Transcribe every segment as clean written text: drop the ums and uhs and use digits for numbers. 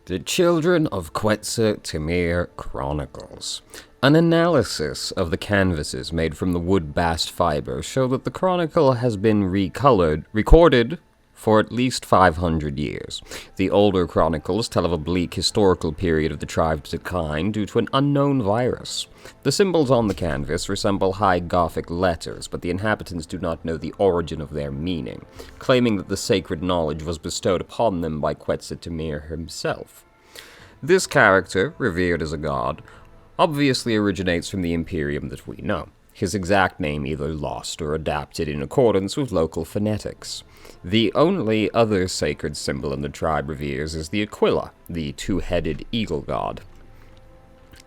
The Children of Quetzaltemir Chronicles. An analysis of the canvases made from the wood bast fiber show that the chronicle has been recorded for at least 500 years. The older chronicles tell of a bleak historical period of the tribe's decline due to an unknown virus. The symbols on the canvas resemble High Gothic letters, but the inhabitants do not know the origin of their meaning, claiming that the sacred knowledge was bestowed upon them by Quetzaltemir himself. This character, revered as a god, obviously originates from the Imperium that we know, his exact name either lost or adapted in accordance with local phonetics. The only other sacred symbol in the tribe reveres is the Aquila, the two-headed eagle god.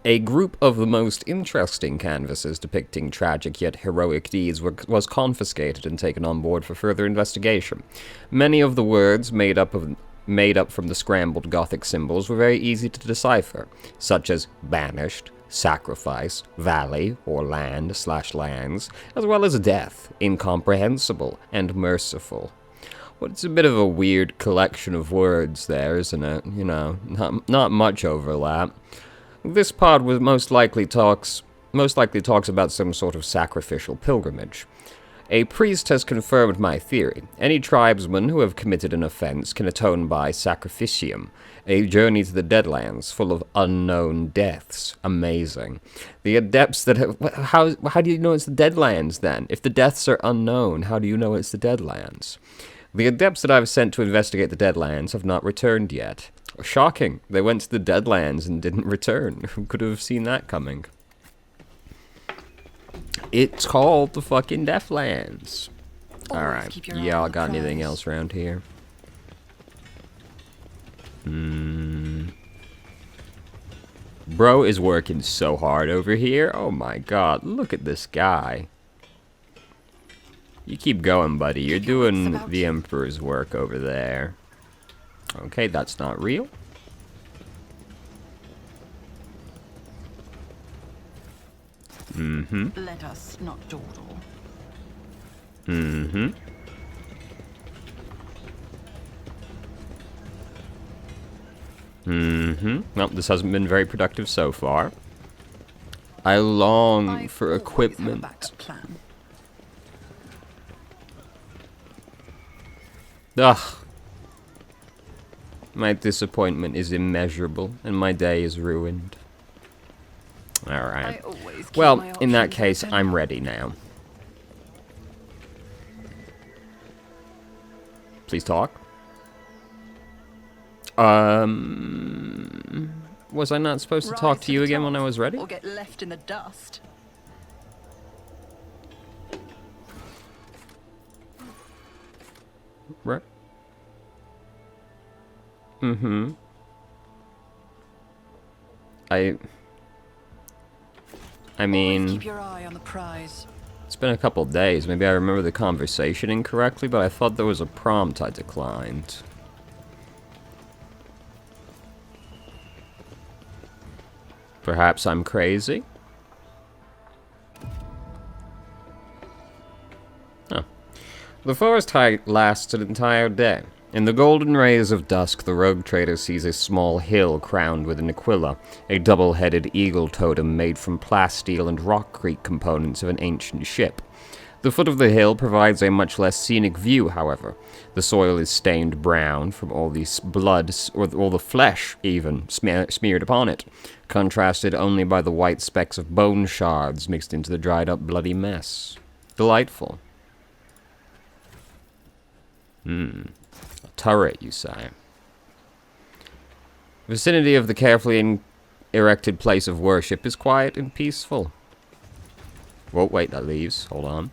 A group of the most interesting canvases depicting tragic yet heroic deeds was confiscated and taken on board for further investigation. Many of the words made up from the scrambled Gothic symbols were very easy to decipher, such as banished, sacrifice, valley, or land/lands, as well as death, incomprehensible, and merciful. Well, it's a bit of a weird collection of words there, isn't it? You know, not much overlap. This pod was most likely talks about some sort of sacrificial pilgrimage. A priest has confirmed my theory. Any tribesmen who have committed an offense can atone by sacrificium, a journey to the Deadlands full of unknown deaths. Amazing. The adepts that have... How do you know it's the Deadlands, then? If the deaths are unknown, how do you know it's the Deadlands? The adepts that I've sent to investigate the Deadlands have not returned yet. Shocking. They went to the Deadlands and didn't return. Who could have seen that coming? It's called the fucking Deathlands. Alright. Y'all got anything else around here? Bro is working so hard over here. Oh my god. Look at this guy. You keep going, buddy. You're doing the Emperor's work over there. Okay, that's not real. Let us not dawdle. Well, this hasn't been very productive so far. I long for equipment. Ugh. My disappointment is immeasurable, and my day is ruined. Alright. Well, in that case, I'm ready now. Please talk. Was I not supposed to talk to you again when I was ready? Or get left in the dust. Right. I mean, keep your eye on the prize. It's been a couple days. Maybe I remember the conversation incorrectly, but I thought there was a prompt I declined. Perhaps I'm crazy? Oh. The forest height lasts an entire day. In the golden rays of dusk, the rogue trader sees a small hill crowned with an aquila, a double-headed eagle totem made from plasteel and rockcrete components of an ancient ship. The foot of the hill provides a much less scenic view, however. The soil is stained brown from all the blood, or all the flesh, even, smeared upon it, contrasted only by the white specks of bone shards mixed into the dried-up bloody mess. Delightful. A turret, you say? The vicinity of the carefully erected place of worship is quiet and peaceful. Whoa, wait, that leaves. Hold on.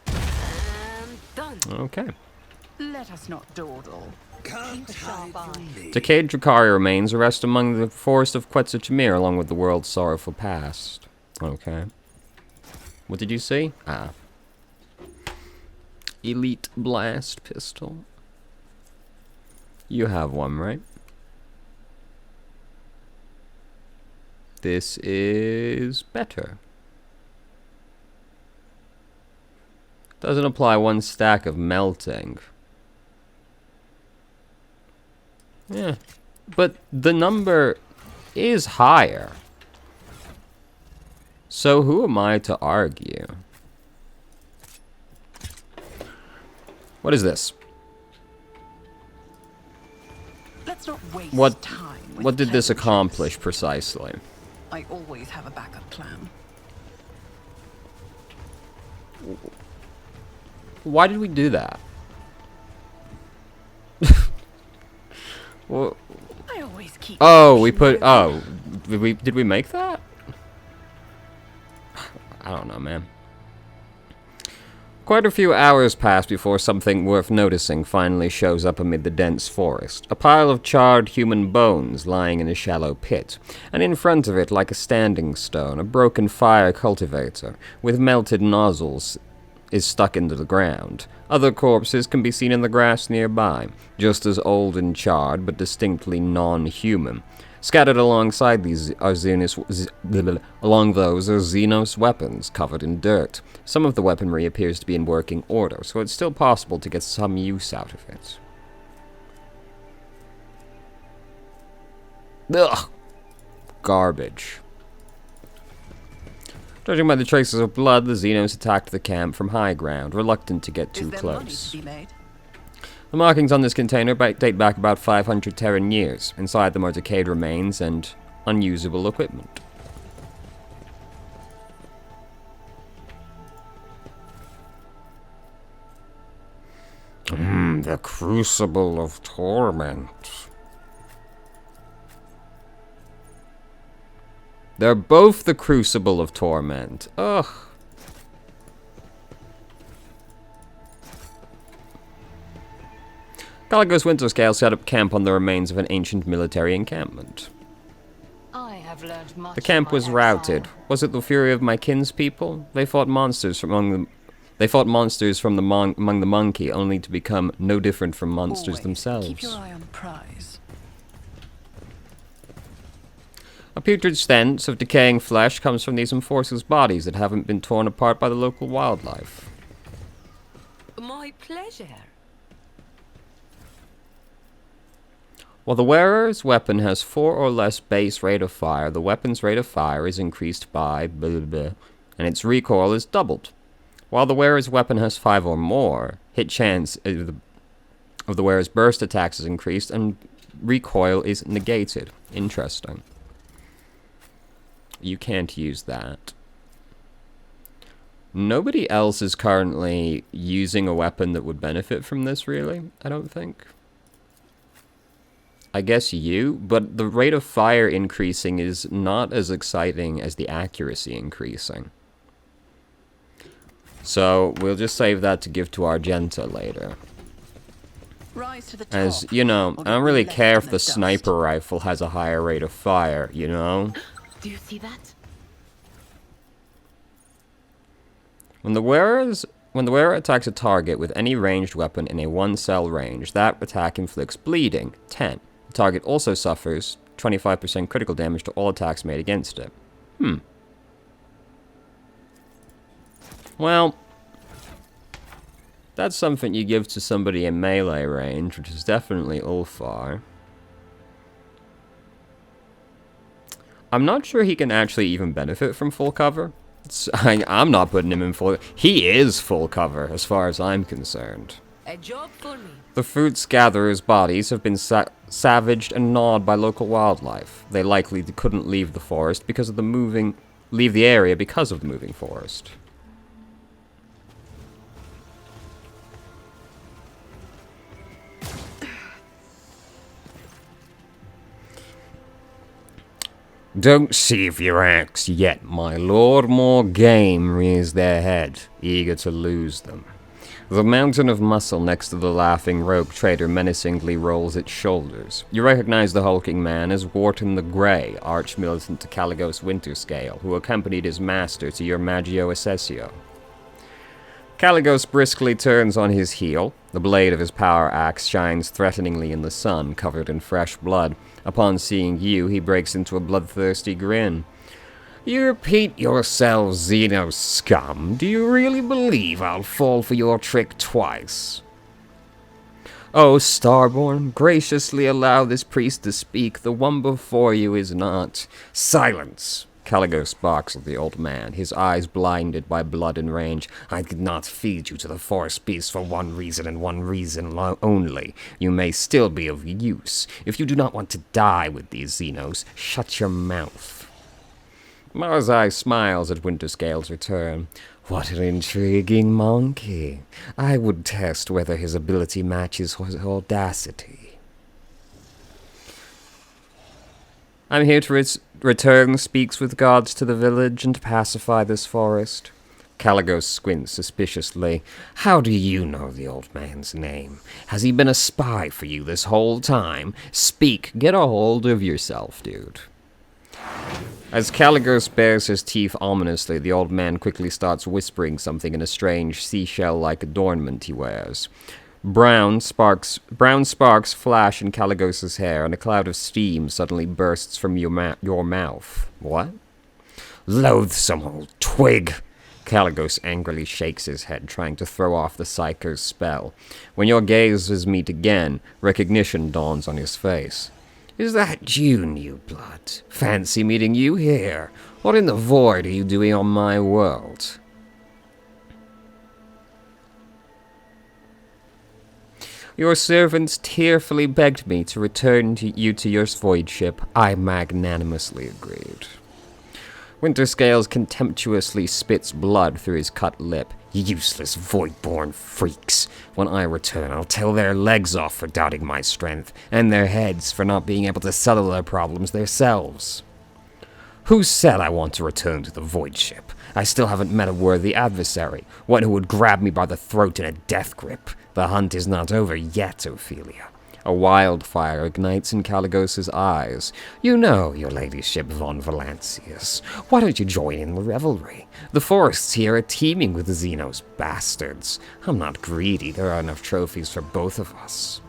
And done. Okay. Let us not dawdle. Keep a sharp eye. Decayed Drakkari remains rest among the forest of Quetzaltemir, along with the world's sorrowful past. Okay. What did you see? Ah. Elite blast pistol. You have one, right? This is better. Doesn't apply one stack of melting. Yeah, But the number is higher. So who am I to argue? What is this? Let's not waste What time with what did this pleasantries. accomplish precisely? I always have a backup plan. Why did we do that? Well, I always keep. oh, we put. Oh, did we make that? I don't know, man. Quite a few hours pass before something worth noticing finally shows up amid the dense forest. A pile of charred human bones lying in a shallow pit, and in front of it, like a standing stone, a broken fire cultivator with melted nozzles is stuck into the ground. Other corpses can be seen in the grass nearby, just as old and charred, but distinctly non-human. Scattered alongside these are along those are Xenos weapons covered in dirt. Some of the weaponry appears to be in working order, so it's still possible to get some use out of it. Ugh! Garbage. Judging by the traces of blood, the Xenos attacked the camp from high ground, reluctant to get too Is there money close. to be made? The markings on this container date back about 500 Terran years. Inside them are decayed remains and unusable equipment. The Crucible of Torment. They're both the Crucible of Torment. Ugh. Caligos Winterscale set up camp on the remains of an ancient military encampment. I have learned much. The camp was routed. Was it the fury of my kinspeople? They fought monsters from among the monkey, only to become no different from monsters Always themselves. keep your eye on the prize. A putrid stench of decaying flesh comes from these enforcers' bodies that haven't been torn apart by the local wildlife. My pleasure. While the wearer's weapon has 4 or less base rate of fire, the weapon's rate of fire is increased by blah, blah, blah, and its recoil is doubled. While the wearer's weapon has 5 or more, hit chance of the wearer's burst attacks is increased and recoil is negated. Interesting. You can't use that. Nobody else is currently using a weapon that would benefit from this, really, I don't think. I guess you, but the rate of fire increasing is not as exciting as the accuracy increasing. So, we'll just save that to give to Argenta later. Rise to the top. As, you know, or I don't get really left care in if the dust. sniper rifle has a higher rate of fire, you know? Do you see that? When the wearer attacks a target with any ranged weapon in a 1-cell range, that attack inflicts bleeding, 10. The target also suffers 25% critical damage to all attacks made against it. Well, that's something you give to somebody in melee range, which is definitely Ulfar. I'm not sure he can actually even benefit from full cover. I'm not putting him in full... He is full cover, as far as I'm concerned. A job for me. The fruits gatherers' bodies have been savaged and gnawed by local wildlife. They likely couldn't leave the forest because of leave the area because of the moving forest. Don't seize your axe yet, my lord. More game rears their head, eager to lose them. The mountain of muscle next to the laughing rogue trader menacingly rolls its shoulders. You recognize the hulking man as Wharton the Grey, arch-militant to Caligos Winterscale, who accompanied his master to your Maggio Assessio. Caligos briskly turns on his heel. The blade of his power axe shines threateningly in the sun, covered in fresh blood. Upon seeing you, he breaks into a bloodthirsty grin. You repeat yourselves, Xeno scum. Do you really believe I'll fall for your trick twice? "O Starborn, graciously allow this priest to speak. The one before you is not." "Silence!" Caligos barks at the old man, his eyes blinded by blood and rage. "I did not feed you to the forest beasts for one reason and one reason only. You may still be of use. If you do not want to die with these Xenos, shut your mouth." Marzai smiles at Winterscale's return. "What an intriguing monkey. I would test whether his ability matches his audacity." "I'm here to return speaks with gods to the village and pacify this forest." Caligos squints suspiciously. "How do you know the old man's name? Has he been a spy for you this whole time? Speak, get a hold of yourself, dude." As Caligos bares his teeth ominously, the old man quickly starts whispering something in a strange seashell-like adornment he wears. Brown sparks flash in Caligos's hair, and a cloud of steam suddenly bursts from your mouth. "What?" "Loathsome old twig!" Caligos angrily shakes his head, trying to throw off the psycho's spell. When your gazes meet again, recognition dawns on his face. "Is that you, new blood? Fancy meeting you here. What in the void are you doing on my world?" "Your servants tearfully begged me to return you to your void ship. I magnanimously agreed." Winterscales contemptuously spits blood through his cut lip. "Useless void-born freaks. When I return, I'll tear their legs off for doubting my strength, and their heads for not being able to settle their problems themselves." "Who said I want to return to the void ship? I still haven't met a worthy adversary, one who would grab me by the throat in a death grip. The hunt is not over yet, Ophelia." A wildfire ignites in Caligos's eyes. "You know, your ladyship von Valancius. Why don't you join in the revelry? The forests here are teeming with Xenos bastards. I'm not greedy, there are enough trophies for both of us."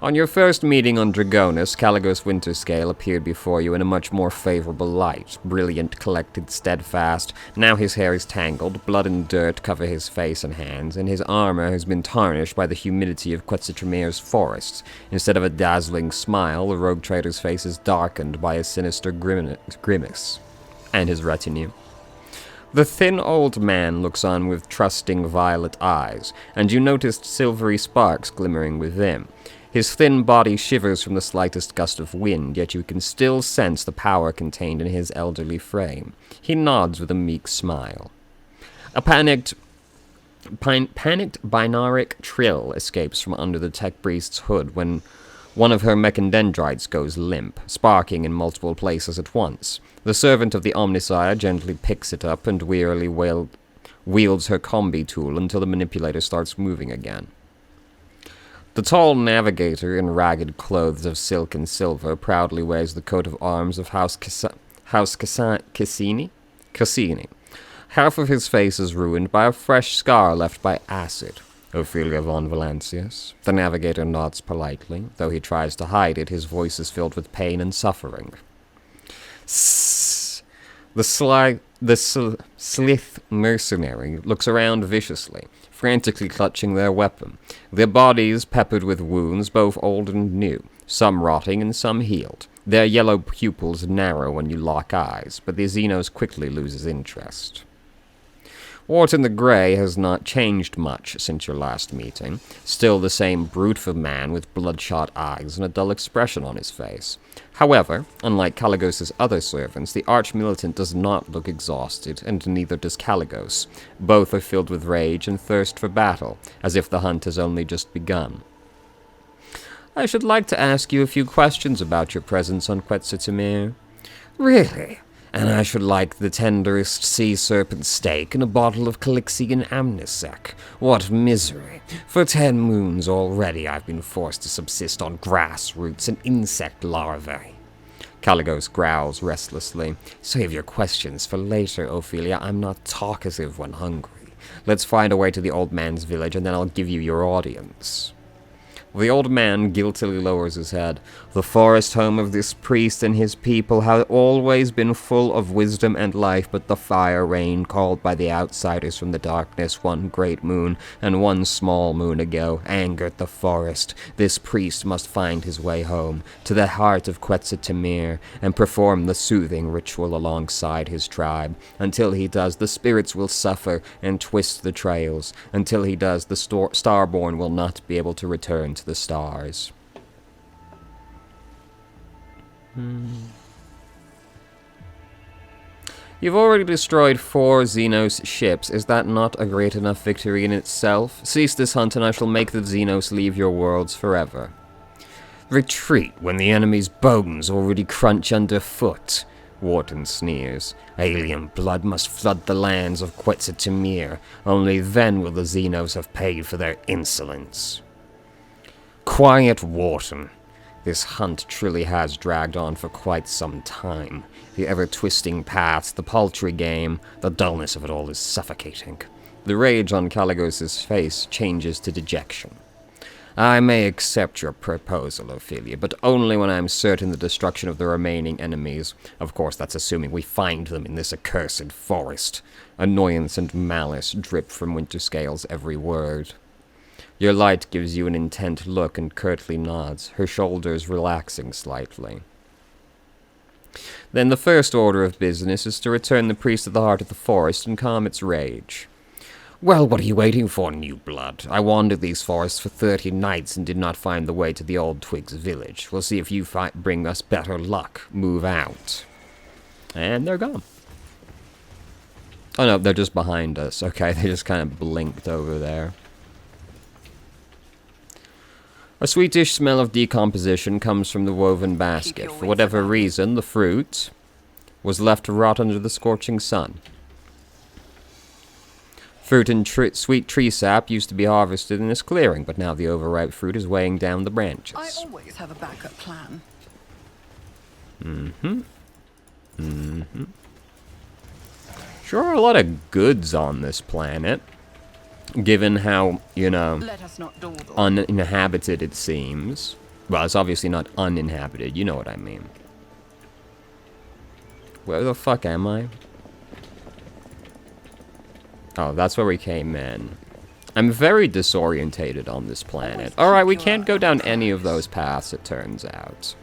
On your first meeting on Dragonus, Caligos Winterscale appeared before you in a much more favorable light. Brilliant, collected, steadfast. Now his hair is tangled, blood and dirt cover his face and hands, and his armor has been tarnished by the humidity of Quetzalcoatl's forests. Instead of a dazzling smile, the rogue trader's face is darkened by a sinister grimace. And his retinue. The thin old man looks on with trusting violet eyes, and you noticed silvery sparks glimmering within. His thin body shivers from the slightest gust of wind, yet you can still sense the power contained in his elderly frame. He nods with a meek smile. A panicked binaric trill escapes from under the tech priest's hood when one of her mechandendrites goes limp, sparking in multiple places at once. The servant of the Omnissiah gently picks it up and wearily wields her combi tool until the manipulator starts moving again. The tall navigator, in ragged clothes of silk and silver, proudly wears the coat of arms of House Cassini. Half of his face is ruined by a fresh scar left by acid. "Ophelia von Valancius." The navigator nods politely. Though he tries to hide it, his voice is filled with pain and suffering. "Sssss." The slith mercenary looks around viciously, frantically clutching their weapon. Their bodies peppered with wounds, both old and new, some rotting and some healed. Their yellow pupils narrow when you lock eyes, but the Xenos quickly loses interest. Wharton the Grey has not changed much since your last meeting. Still the same brute of a man with bloodshot eyes and a dull expression on his face. However, unlike Caligos's other servants, the arch-militant does not look exhausted, and neither does Caligos. Both are filled with rage and thirst for battle, as if the hunt has only just begun. "I should like to ask you a few questions about your presence on Quetzalcoatl." "Really? And I should like the tenderest sea serpent steak and a bottle of Calixian amnisec. What misery! For 10 moons already I've been forced to subsist on grass roots and insect larvae." Caligos growls restlessly. "Save your questions for later, Ophelia. I'm not talkative when hungry. Let's find a way to the old man's village, and then I'll give you your audience." The old man guiltily lowers his head. The forest home of this priest and his people had always been full of wisdom and life, but the fire rain called by the outsiders from the darkness one great moon and one small moon ago angered the forest. This priest must find his way home, to the heart of Quetzaltemir, and perform the soothing ritual alongside his tribe. Until he does, the spirits will suffer and twist the trails. Until he does, the Starborn will not be able to return to the stars. You've already destroyed 4 Xenos ships. Is that not a great enough victory in itself? Cease this hunt and I shall make the Xenos leave your worlds forever. Retreat when the enemy's bones already crunch underfoot. Wharton sneers. Alien blood must flood the lands of Quetzaltemir. Only then will the Xenos have paid for their insolence. Quiet, Wharton. This hunt truly has dragged on for quite some time. The ever-twisting paths, the paltry game, the dullness of it all is suffocating. The rage on Caligos's face changes to dejection. I may accept your proposal, Ophelia, but only when I am certain the destruction of the remaining enemies. Of course, that's assuming we find them in this accursed forest. Annoyance and malice drip from Winterscale's every word. Your light gives you an intent look and curtly nods, her shoulders relaxing slightly. Then the first order of business is to return the priest to the heart of the forest and calm its rage. Well, what are you waiting for, new blood? I wandered these forests for 30 nights and did not find the way to the old Twigs village. We'll see if you bring us better luck. Move out. And they're gone. Oh no, they're just behind us. Okay, they just kind of blinked over there. A sweetish smell of decomposition comes from the woven basket. For whatever reason, the fruit was left to rot under the scorching sun. Fruit and sweet tree sap used to be harvested in this clearing, but now the overripe fruit is weighing down the branches. I always have a backup plan. Sure are a lot of goods on this planet, given how, you know, Let us not dawdle. uninhabited it seems. Well, it's obviously not uninhabited, you know what I mean. Where the fuck am I? Oh, that's where we came in. I'm very disorientated on this planet. Alright, we can't go down any of those paths, it turns out.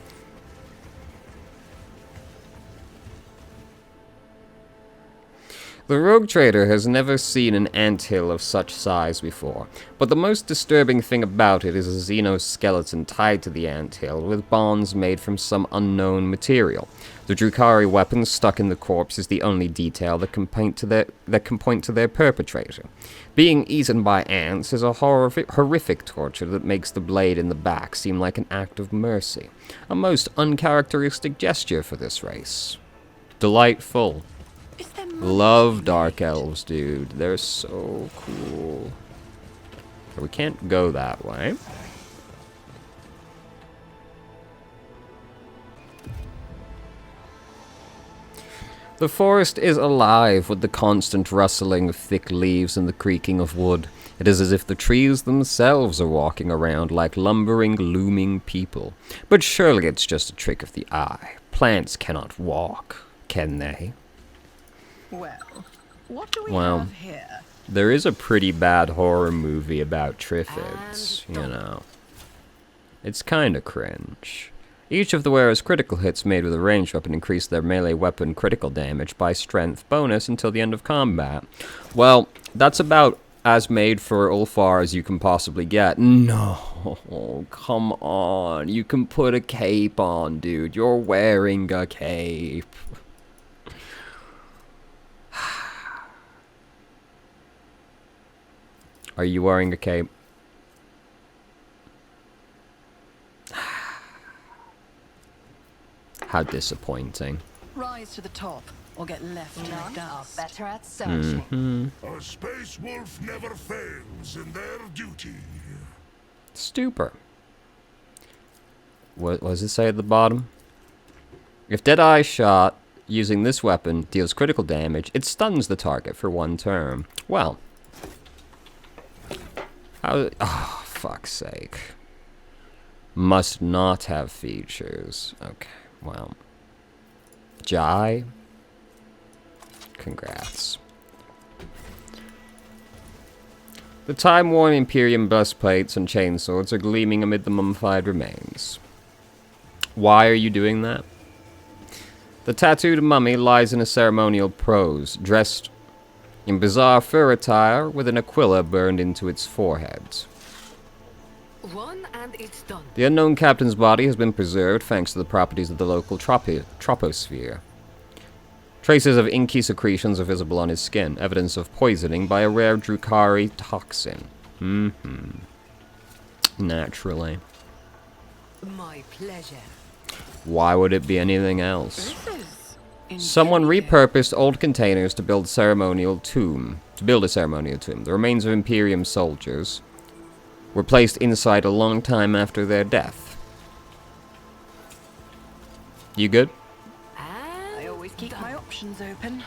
The rogue trader has never seen an anthill of such size before, but the most disturbing thing about it is a xenoskeleton tied to the anthill with bonds made from some unknown material. The Drukhari weapon stuck in the corpse is the only detail that can point to their perpetrator. Being eaten by ants is a horrific torture that makes the blade in the back seem like an act of mercy. A most uncharacteristic gesture for this race. Delightful. Is there Love dark elves, dude. They're so cool. We can't go that way. The forest is alive with the constant rustling of thick leaves and the creaking of wood. It is as if the trees themselves are walking around like lumbering, looming people. But surely it's just a trick of the eye. Plants cannot walk, can they? Well, what do we Well, have here? there is a pretty bad horror movie about Triffids, you know. It's kinda cringe. Each of the wearer's critical hits made with a ranged weapon increase their melee weapon critical damage by strength bonus until the end of combat. Well, that's about as made for Ulfar as you can possibly get. No, come on. You can put a cape on, dude. You're wearing a cape. Are you wearing a cape? How disappointing. Rise to the top, or get left in the None are dust. better at searching. A space wolf never fails in their duty. Stupor. What does it say at the bottom? If Deadeye shot using this weapon deals critical damage, it stuns the target for 1 turn. Well. How... Oh, fuck's sake. Must not have features. Okay, well. Jai? Congrats. The time-worn Imperium breastplates and chainswords are gleaming amid the mummified remains. Why are you doing that? The tattooed mummy lies in a ceremonial pose, dressed in bizarre fur attire with an aquila burned into its forehead. One and it's done. The unknown captain's body has been preserved thanks to the properties of the local troposphere. Traces of inky secretions are visible on his skin, evidence of poisoning by a rare Drukhari toxin. Naturally. My pleasure. Why would it be anything else? This is Someone indeed- repurposed old containers to build a ceremonial tomb. The remains of Imperium soldiers were placed inside a long time after their death. You good? I always keep my options open.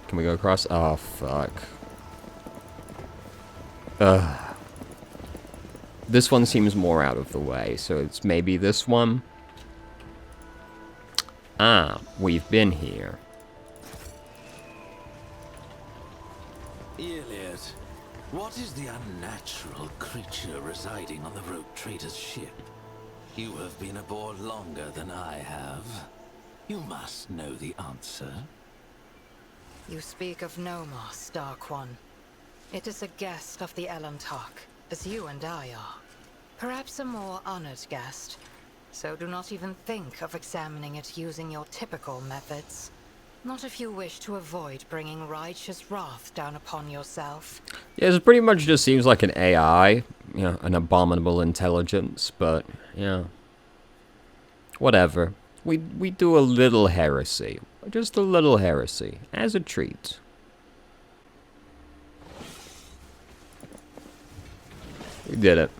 Can we go across? Oh, fuck. Ugh. This one seems more out of the way, so it's maybe this one. Ah, we've been here. Iliad, what is the unnatural creature residing on the rogue trader's ship? You have been aboard longer than I have. You must know the answer. You speak of Nomos, Dark One. It is a guest of the Elantok, as you and I are. Perhaps a more honored guest, so do not even think of examining it using your typical methods. Not if you wish to avoid bringing righteous wrath down upon yourself. Yeah, it pretty much just seems like an AI, you know, an abominable intelligence, but, yeah. Whatever. We do a little heresy. Just a little heresy, as a treat. We did it.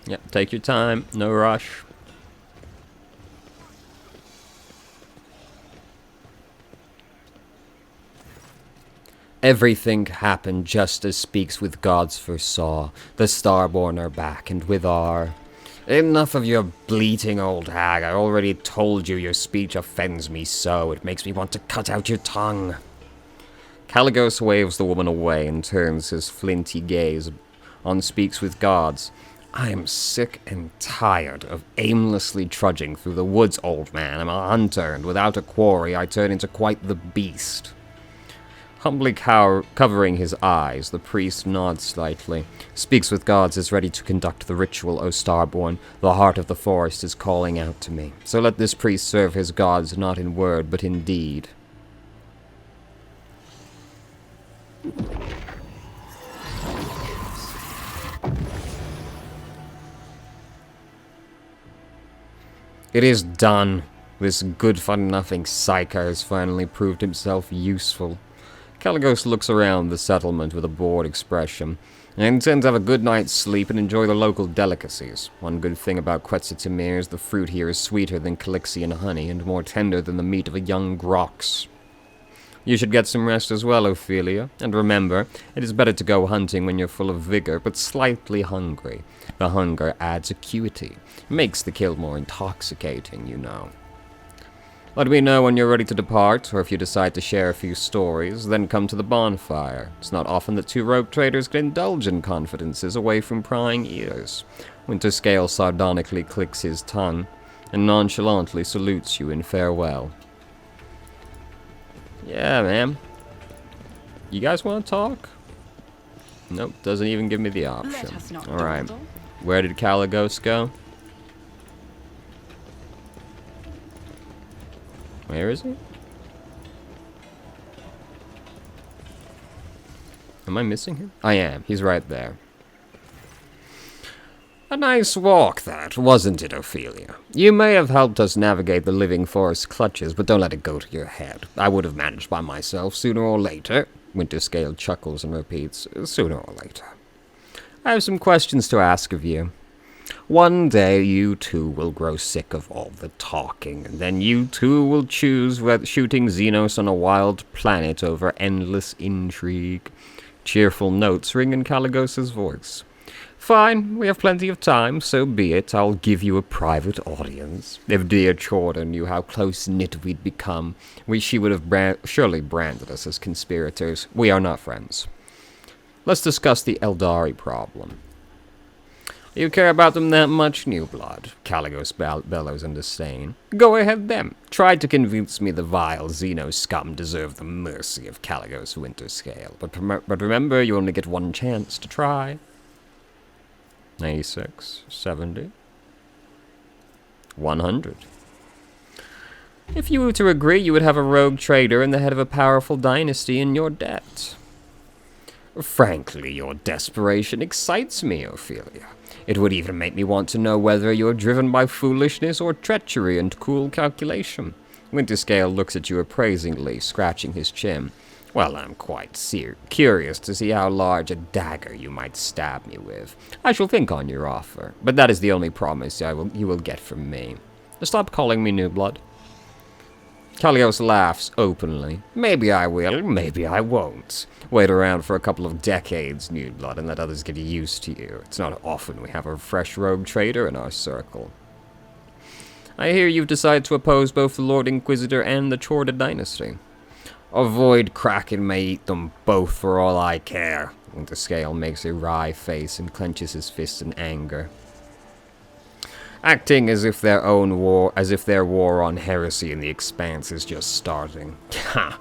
Yep, take your time, no rush. Everything happened just as Speaks with Gods foresaw. The Starborn are back, and with our... Enough of your bleating, old hag. I already told you your speech offends me so. It makes me want to cut out your tongue. Caligos waves the woman away and turns his flinty gaze on Speaks with Gods. I am sick and tired of aimlessly trudging through the woods, old man. I'm a hunter, and without a quarry I turn into quite the beast. Humbly covering his eyes, the priest nods slightly. Speaks with Gods is ready to conduct the ritual, O Starborn. The heart of the forest is calling out to me. So let this priest serve his gods not in word, but in deed. It is done. This good-for-nothing psycho has finally proved himself useful. Caligos looks around the settlement with a bored expression. I intend to have a good night's sleep and enjoy the local delicacies. One good thing about Quetzaltemir is the fruit here is sweeter than Calixian honey and more tender than the meat of a young grox. You should get some rest as well, Ophelia. And remember, it is better to go hunting when you're full of vigor, but slightly hungry. The hunger adds acuity. Makes the kill more intoxicating, you know. Let me know when you're ready to depart, or if you decide to share a few stories, then come to the bonfire. It's not often that two rope traders can indulge in confidences away from prying ears. Winterscale sardonically clicks his tongue, and nonchalantly salutes you in farewell. Yeah, man. You guys want to talk? Nope, doesn't even give me the option. Let us not Alright, dawdle. where did Caligos go? Where is he? Am I missing him? I am. He's right there. A nice walk that, wasn't it, Ophelia? You may have helped us navigate the living forest clutches, but don't let it go to your head. I would have managed by myself sooner or later. Winterscale chuckles and repeats, sooner or later. I have some questions to ask of you. One day you too will grow sick of all the talking, and then you too will choose shooting Xenos on a wild planet over endless intrigue. Cheerful notes ring in Caligos's voice. Fine, we have plenty of time, so be it. I'll give you a private audience. If dear Chorda knew how close-knit we'd become, she would have surely branded us as conspirators. We are not friends. Let's discuss the Eldari problem. You care about them that much, New Blood? Caligos bellows in disdain. Go ahead then. Try to convince me the vile Xeno scum deserve the mercy of Caligos Winterscale. But remember, you only get one chance to try. 96, 70, 100. If you were to agree, you would have a rogue trader and the head of a powerful dynasty in your debt. Frankly, your desperation excites me, Ophelia. It would even make me want to know whether you're driven by foolishness or treachery and cool calculation. Winterscale looks at you appraisingly, scratching his chin. Well, I'm quite curious to see how large a dagger you might stab me with. I shall think on your offer, but that is the only promise you will get from me. Stop calling me New Blood. Caligos laughs openly. Maybe I will, maybe I won't. Wait around for a couple of decades, New Blood, and let others get used to you. It's not often we have a fresh rogue trader in our circle. I hear you've decided to oppose both the Lord Inquisitor and the Chorda dynasty. Avoid Kraken may eat them both for all I care. Winterscale makes a wry face and clenches his fist in anger. Acting as if their war on heresy in the Expanse is just starting. Ha!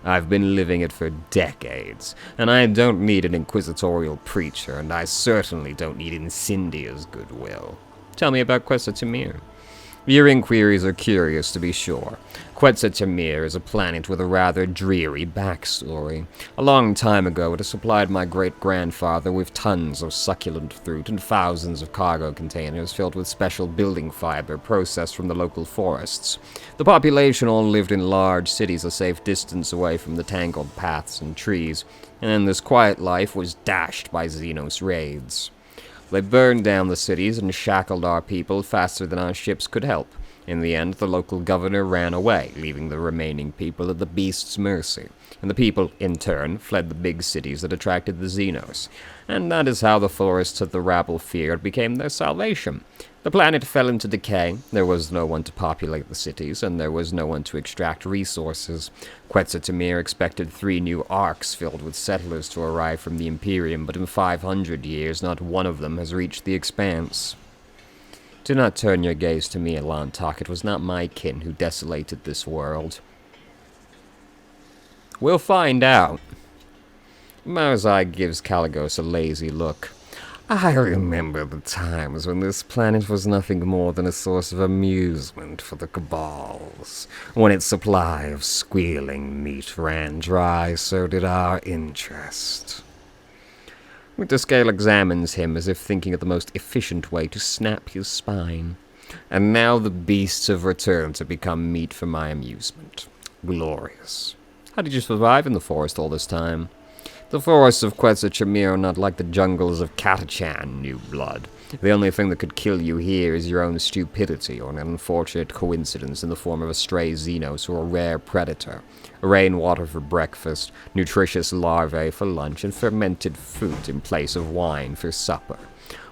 I've been living it for decades, and I don't need an inquisitorial preacher, and I certainly don't need Incendia's goodwill. Tell me about Quessa Tamir. Your inquiries are curious, to be sure. Quetzal Tamir is a planet with a rather dreary backstory. A long time ago, it has supplied my great-grandfather with tons of succulent fruit and thousands of cargo containers filled with special building fiber processed from the local forests. The population all lived in large cities a safe distance away from the tangled paths and trees, and then this quiet life was dashed by Xenos raids. They burned down the cities and shackled our people faster than our ships could help. In the end, the local governor ran away, leaving the remaining people at the beast's mercy. And the people, in turn, fled the big cities that attracted the Xenos. And that is how the forests that the rabble feared became their salvation. The planet fell into decay, there was no one to populate the cities, and there was no one to extract resources. Quetzal Tamir expected 3 new arcs filled with settlers to arrive from the Imperium, but in 500 years not one of them has reached the Expanse. Do not turn your gaze to me, Elantok. It was not my kin who desolated this world. We'll find out. Marzai gives Caligos a lazy look. I remember the times when this planet was nothing more than a source of amusement for the Cabals. When its supply of squealing meat ran dry, so did our interest. Winterscale examines him as if thinking of the most efficient way to snap his spine. And now the beasts have returned to become meat for my amusement. Glorious. How did you survive in the forest all this time? The forests of Quetzal Tamir are not like the jungles of Catachan, New Blood. The only thing that could kill you here is your own stupidity or an unfortunate coincidence in the form of a stray Xenos or a rare predator. Rainwater for breakfast, nutritious larvae for lunch, and fermented fruit in place of wine for supper.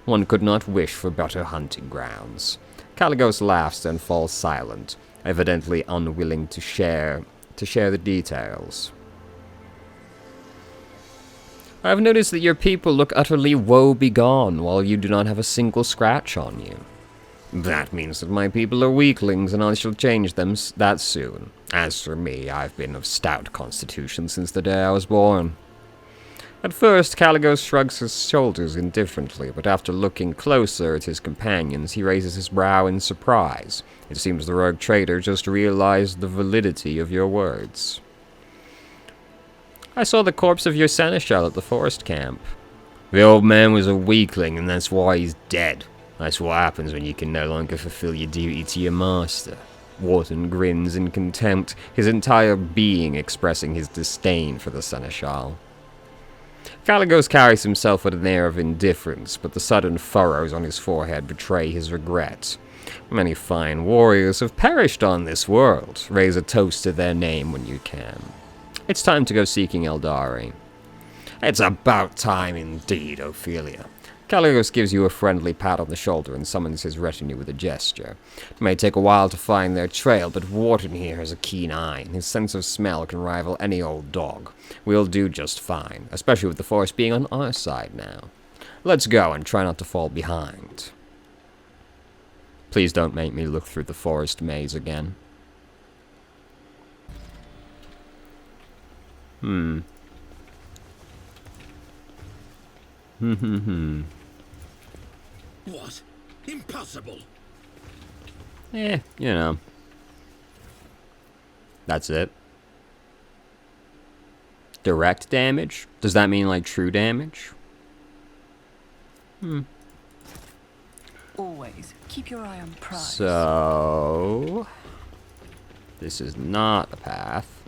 One could not wish for better hunting grounds. Caligos laughs and falls silent, evidently unwilling to share the details. I have noticed that your people look utterly woe-begone, while you do not have a single scratch on you. That means that my people are weaklings, and I shall change them that soon. As for me, I've been of stout constitution since the day I was born. At first, Caligos shrugs his shoulders indifferently, but after looking closer at his companions, he raises his brow in surprise. It seems the rogue trader just realized the validity of your words. I saw the corpse of your seneschal at the forest camp. The old man was a weakling, and that's why he's dead. That's what happens when you can no longer fulfill your duty to your master. Wharton grins in contempt, his entire being expressing his disdain for the seneschal. Caligos carries himself with an air of indifference, but the sudden furrows on his forehead betray his regret. Many fine warriors have perished on this world. Raise a toast to their name when you can. It's time to go seeking Eldari. It's about time indeed, Ophelia. Caligos gives you a friendly pat on the shoulder and summons his retinue with a gesture. It may take a while to find their trail, but Wharton here has a keen eye, and his sense of smell can rival any old dog. We'll do just fine, especially with the forest being on our side now. Let's go and try not to fall behind. Please don't make me look through the forest maze again. What? Impossible! You know. That's it. Direct damage? Does that mean like true damage? Always keep your eye on prize. So... this is not a path.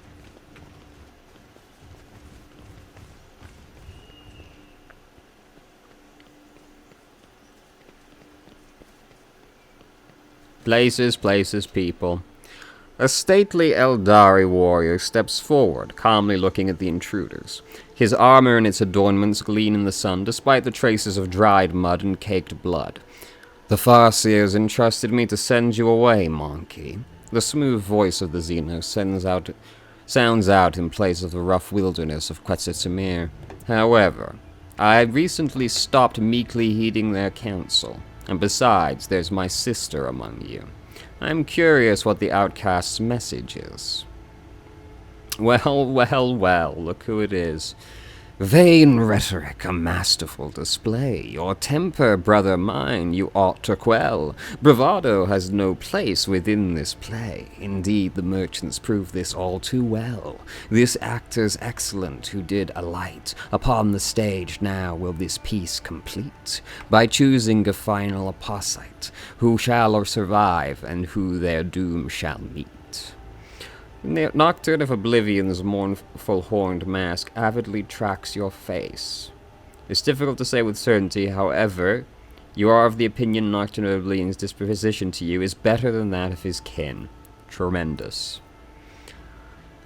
Places, people. A stately Eldari warrior steps forward, calmly looking at the intruders. His armor and its adornments gleam in the sun, despite the traces of dried mud and caked blood. The Farseers entrusted me to send you away, Monkey. The smooth voice of the Xeno sounds out in place of the rough wilderness of Quetzalcoatl. However, I recently stopped meekly heeding their counsel. And besides, there's my sister among you. I'm curious what the outcast's message is. Well, look who it is. Vain rhetoric, a masterful display. Your temper, brother mine, you ought to quell. Bravado has no place within this play. Indeed, the merchants prove this all too well. This actor's excellent who did alight upon the stage now will this piece complete, by choosing a final apposite, who shall survive and who their doom shall meet. The Nocturne of Oblivion's mournful horned mask avidly tracks your face. It's difficult to say with certainty, however, you are of the opinion Nocturne of Oblivion's disposition to you is better than that of his kin. Tremendous.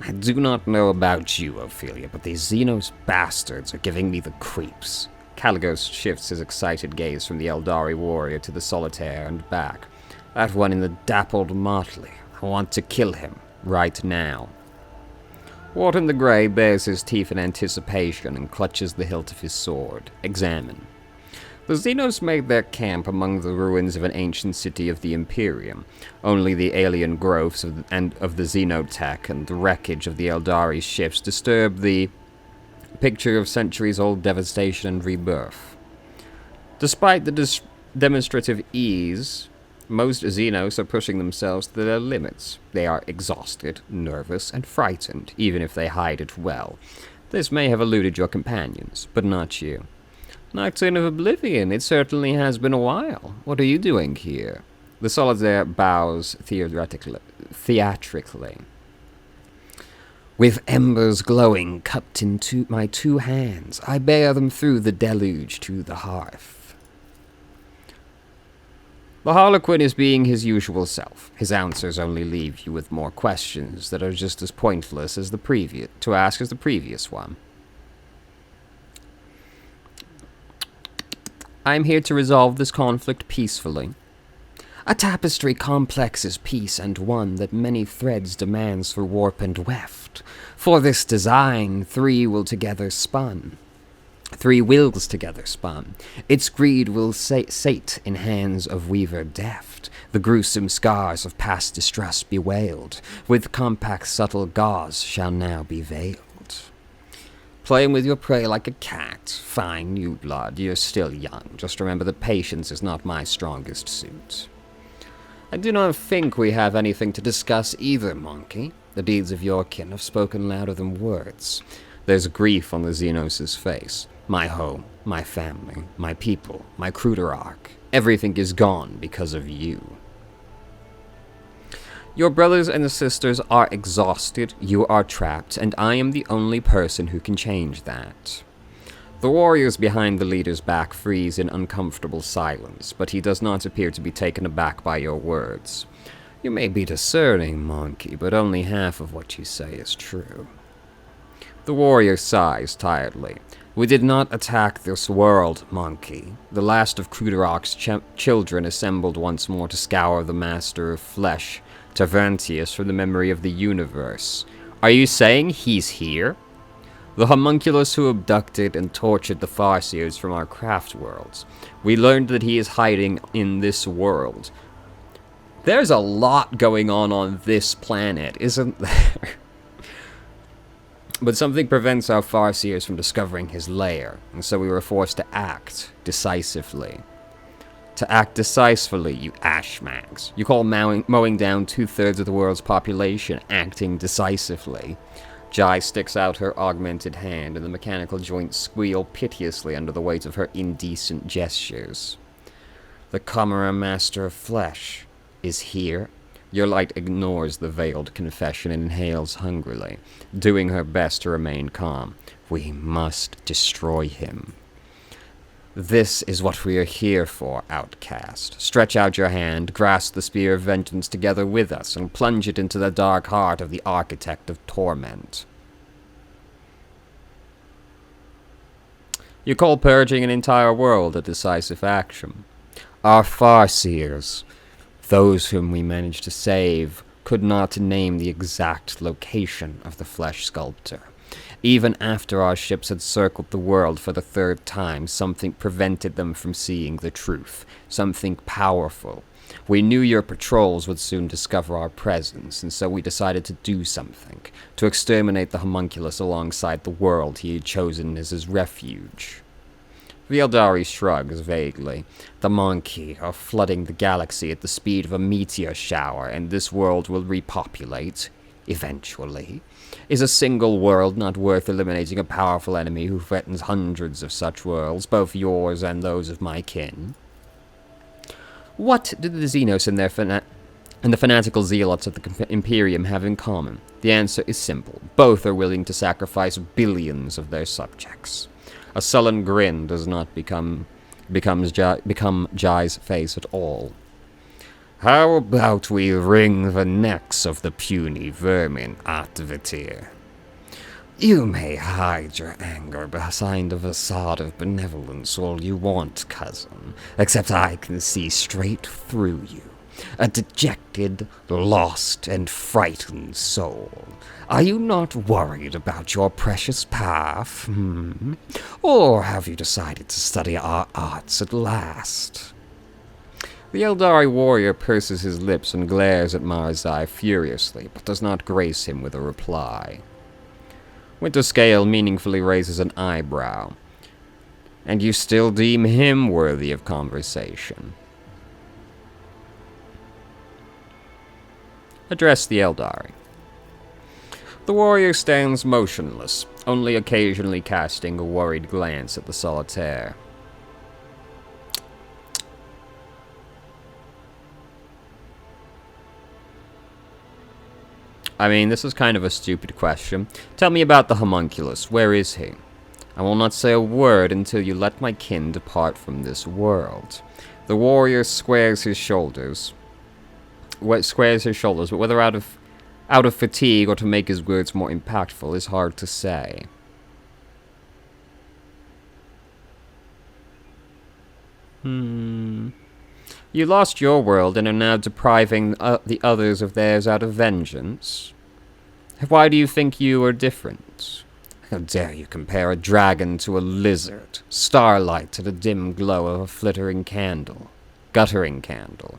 I do not know about you, Ophelia, but these Xenos bastards are giving me the creeps. Caligos shifts his excited gaze from the Eldari warrior to the solitaire and back. That one in the dappled motley. I want to kill him. Right now. Wharton the Grey bares his teeth in anticipation and clutches the hilt of his sword. Examine. The Xenos made their camp among the ruins of an ancient city of the Imperium. Only the alien growths of the Xenotech and the wreckage of the Eldari ships disturb the picture of centuries-old devastation and rebirth. Despite the demonstrative ease, most Xenos are pushing themselves to their limits. They are exhausted, nervous, and frightened, even if they hide it well. This may have eluded your companions, but not you. Nocturne of Oblivion, it certainly has been a while. What are you doing here? The Solitaire bows theatrically. With embers glowing cupped into my two hands, I bear them through the deluge to the hearth. The Harlequin is being his usual self. His answers only leave you with more questions that are just as pointless as the previous one. I am here to resolve this conflict peacefully. A tapestry complex as peace, and one that many threads demands for warp and weft. For this design, three wills together spun. Its greed will sate in hands of weaver deft, the gruesome scars of past distress bewailed, with compact subtle gauze shall now be veiled. Playing with your prey like a cat, fine new blood, you're still young, just remember that patience is not my strongest suit. I do not think we have anything to discuss either, Monkey. The deeds of your kin have spoken louder than words. There's grief on the Xenos' face. My home, my family, my people, my Cruderarch. Everything is gone because of you. Your brothers and sisters are exhausted, you are trapped, and I am the only person who can change that. The warriors behind the leader's back freeze in uncomfortable silence, but he does not appear to be taken aback by your words. You may be discerning, monkey, but only half of what you say is true. The warrior sighs tiredly. We did not attack this world, monkey. The last of Cruderok's children assembled once more to scour the master of flesh, Tervantius, from the memory of the universe. Are you saying he's here? The homunculus who abducted and tortured the Farseers from our craft worlds. We learned that he is hiding in this world. There's a lot going on this planet, isn't there? But something prevents our Farseers from discovering his lair, and so we were forced to act decisively. To act decisively, you ashmags. You call mowing down 2/3 of the world's population acting decisively. Jai sticks out her augmented hand, and the mechanical joints squeal piteously under the weight of her indecent gestures. The Chimera Master of Flesh is here. Your light ignores the veiled confession and inhales hungrily, doing her best to remain calm. We must destroy him. This is what we are here for, outcast. Stretch out your hand, grasp the spear of vengeance together with us, and plunge it into the dark heart of the architect of torment. You call purging an entire world a decisive action. Our Farseers, those whom we managed to save, could not name the exact location of the flesh sculptor. Even after our ships had circled the world for the 3rd time, something prevented them from seeing the truth. Something powerful. We knew your patrols would soon discover our presence, and so we decided to do something. To exterminate the homunculus alongside the world he had chosen as his refuge. The Eldari shrugs vaguely. The monkey are flooding the galaxy at the speed of a meteor shower, and this world will repopulate, eventually. Is a single world not worth eliminating a powerful enemy who threatens hundreds of such worlds, both yours and those of my kin? What do the Xenos and the fanatical zealots of the Imperium have in common? The answer is simple. Both are willing to sacrifice billions of their subjects. A sullen grin does not become Jai's face at all. How about we wring the necks of the puny vermin, Atvitir? You may hide your anger behind a facade of benevolence all you want, cousin, except I can see straight through you. A dejected, lost, and frightened soul. Are you not worried about your precious path, Or have you decided to study our arts at last? The Eldari warrior purses his lips and glares at Marzai furiously, but does not grace him with a reply. Winterscale meaningfully raises an eyebrow. And you still deem him worthy of conversation? Address the Eldari. The warrior stands motionless, only occasionally casting a worried glance at the solitaire. I mean, this is kind of a stupid question. Tell me about the homunculus. Where is he? I will not say a word until you let my kin depart from this world. The warrior squares his shoulders, but whether out of fatigue or to make his words more impactful is hard to say. You lost your world and are now depriving the others of theirs out of vengeance. Why do you think you are different? How dare you compare a dragon to a lizard, starlight to the dim glow of a guttering candle.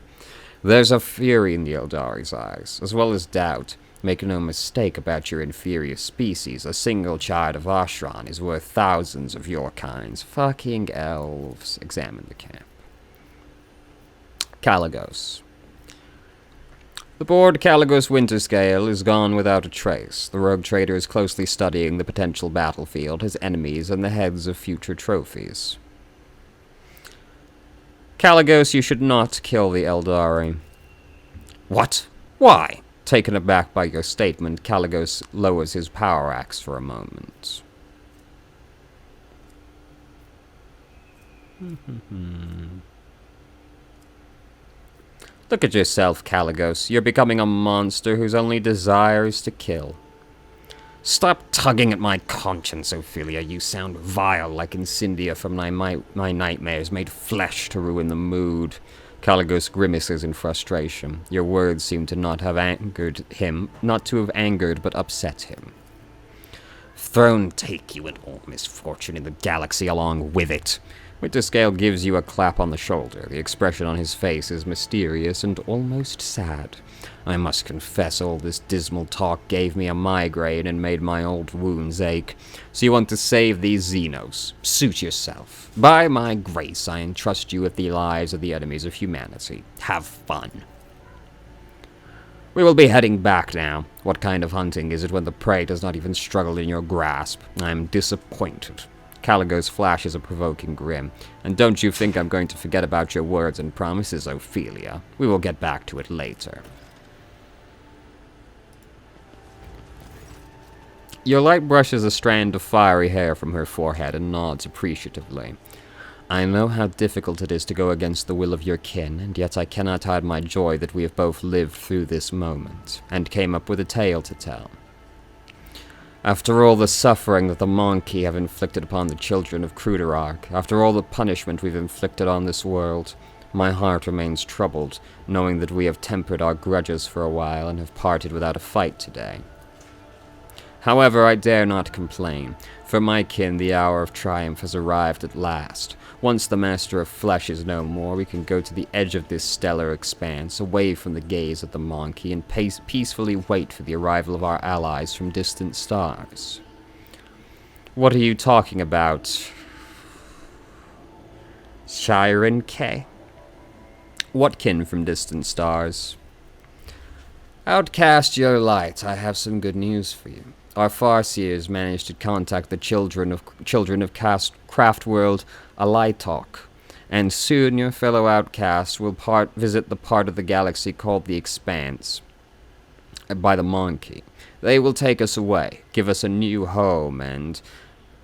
There's a fury in the Eldari's eyes, as well as doubt. Make no mistake about your inferior species. A single child of Ashran is worth thousands of your kinds. Fucking elves. Examine the camp. Caligos. The bored Caligos Winterscale is gone without a trace. The rogue trader is closely studying the potential battlefield, his enemies, and the heads of future trophies. Caligos, you should not kill the Eldari. What? Why? Taken aback by your statement, Caligos lowers his power axe for a moment. Look at yourself, Caligos. You're becoming a monster whose only desire is to kill. Stop tugging at my conscience, Ophelia. You sound vile like Incendia from my nightmares, made flesh to ruin the mood. Caligos grimaces in frustration. Your words seem to not to have angered but upset him. Throne take you and all misfortune in the galaxy along with it. Winterscale gives you a clap on the shoulder. The expression on his face is mysterious and almost sad. I must confess all this dismal talk gave me a migraine and made my old wounds ache. So you want to save these Xenos? Suit yourself. By my grace, I entrust you with the lives of the enemies of humanity. Have fun. We will be heading back now. What kind of hunting is it when the prey does not even struggle in your grasp? I am disappointed. Caligos flashes a provoking grin. And don't you think I'm going to forget about your words and promises, Ophelia. We will get back to it later. Your light brushes a strand of fiery hair from her forehead and nods appreciatively. I know how difficult it is to go against the will of your kin, and yet I cannot hide my joy that we have both lived through this moment, and came up with a tale to tell. After all the suffering that the Monkey have inflicted upon the children of Cruderark, after all the punishment we've inflicted on this world, my heart remains troubled, knowing that we have tempered our grudges for a while and have parted without a fight today. However, I dare not complain. For my kin, the hour of triumph has arrived at last. Once the Master of Flesh is no more, we can go to the edge of this stellar expanse, away from the gaze of the Monkey, and peacefully wait for the arrival of our allies from distant stars. What are you talking about, Shiren K? What kin from distant stars? Outcast your light, I have some good news for you. Our Farseers managed to contact the children of Craftworld Alightalk, and soon your fellow outcasts will visit the part of the galaxy called the Expanse by the Monkey. They will take us away, give us a new home, and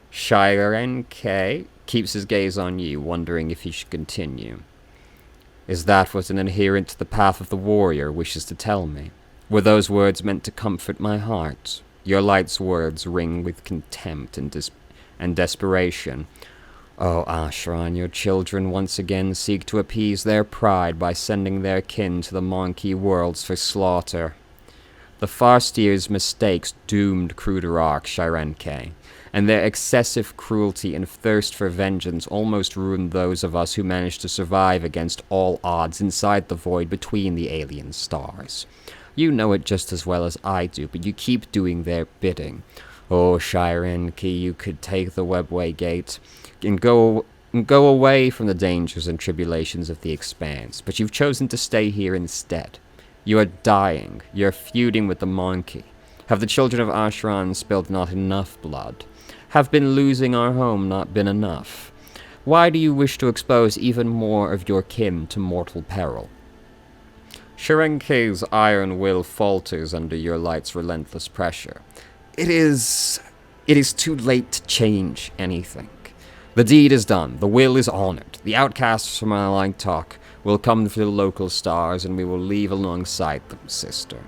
Shiren K keeps his gaze on you, wondering if he should continue. Is that what an adherent to the path of the warrior wishes to tell me? Were those words meant to comfort my heart? Your light's words ring with contempt and desperation. Oh, Ashran, your children once again seek to appease their pride by sending their kin to the Monkey worlds for slaughter. The Farsteer's mistakes doomed Cruderark, Shirenke, and their excessive cruelty and thirst for vengeance almost ruined those of us who managed to survive against all odds inside the void between the alien stars. You know it just as well as I do, but you keep doing their bidding. Oh, Shirenke, you could take the Webway Gate and go away from the dangers and tribulations of the Expanse, but you've chosen to stay here instead. You are dying. You're feuding with the Monkey. Have the children of Ashran spilled not enough blood? Have been losing our home not been enough? Why do you wish to expose even more of your kin to mortal peril? Shirenke's iron will falters under your light's relentless pressure. It is too late to change anything. The deed is done. The will is honored. The outcasts from our light talk will come to the local stars, and we will leave alongside them, sister.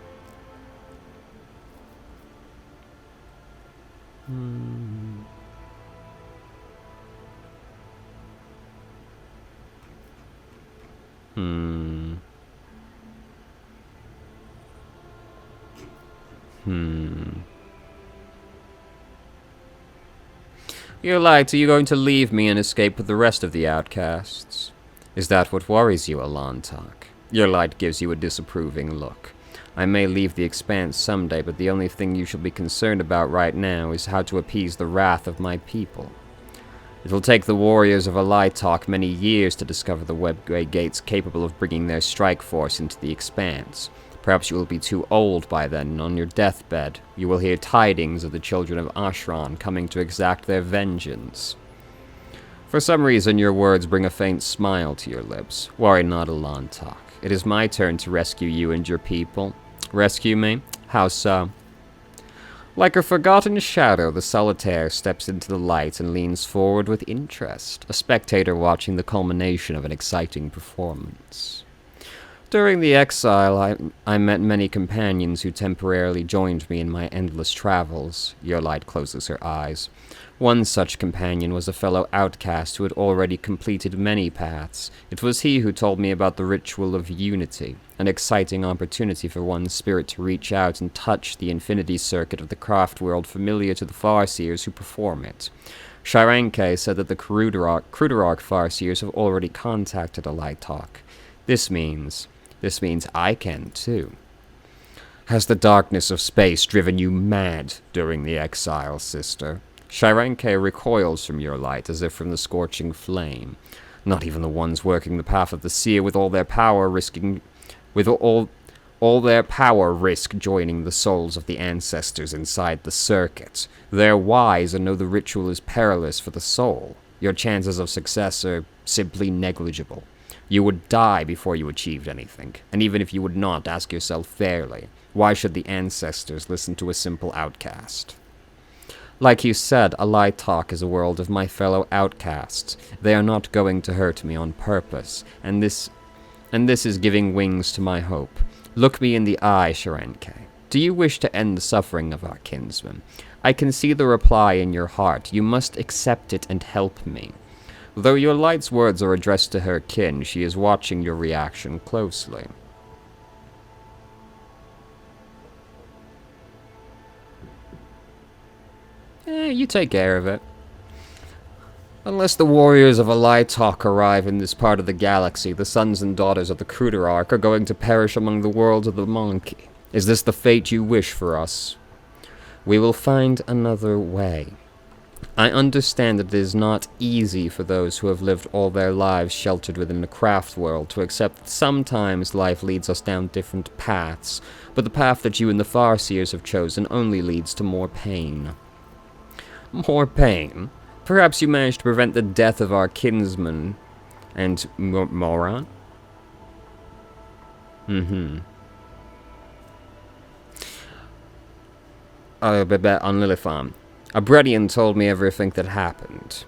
Your light, are you going to leave me and escape with the rest of the outcasts? Is that what worries you, Alantak? Your light gives you a disapproving look. I may leave the Expanse someday, but the only thing you should be concerned about right now is how to appease the wrath of my people. It will take the warriors of Alightalk many years to discover the Webway Gates capable of bringing their strike force into the Expanse. Perhaps you will be too old by then, and on your deathbed, you will hear tidings of the children of Ashran coming to exact their vengeance. For some reason, your words bring a faint smile to your lips. Worry not, Alantak. It is my turn to rescue you and your people. Rescue me? How so? Like a forgotten shadow, the solitaire steps into the light and leans forward with interest, a spectator watching the culmination of an exciting performance. During the exile, I met many companions who temporarily joined me in my endless travels. Your light closes her eyes. One such companion was a fellow outcast who had already completed many paths. It was he who told me about the ritual of unity, an exciting opportunity for one's spirit to reach out and touch the infinity circuit of the craft world familiar to the Farseers who perform it. Shirenke said that the Cruderark Farseers have already contacted a light talk. This means I can too. Has the darkness of space driven you mad during the exile, sister? Shirenke recoils from your light as if from the scorching flame. Not even the ones working the path of the seer with all their power risk joining the souls of the ancestors inside the circuit. They're wise and know the ritual is perilous for the soul. Your chances of success are simply negligible. You would die before you achieved anything, and even if you would not, ask yourself fairly, why should the ancestors listen to a simple outcast? Like you said, a light talk is a world of my fellow outcasts. They are not going to hurt me on purpose, and this is giving wings to my hope. Look me in the eye, Shirenke. Do you wish to end the suffering of our kinsman? I can see the reply in your heart. You must accept it and help me. Though your light's words are addressed to her kin, she is watching your reaction closely. You take care of it. Unless the warriors of a light talk arrive in this part of the galaxy, the sons and daughters of the Cruderark are going to perish among the worlds of the monkey. Is this the fate you wish for us? We will find another way. I understand that it is not easy for those who have lived all their lives sheltered within the craft world to accept that sometimes life leads us down different paths, but the path that you and the Farseers have chosen only leads to more pain. More pain? Perhaps you managed to prevent the death of our kinsman and Moran? On Lilitham. A Bredian told me everything that happened.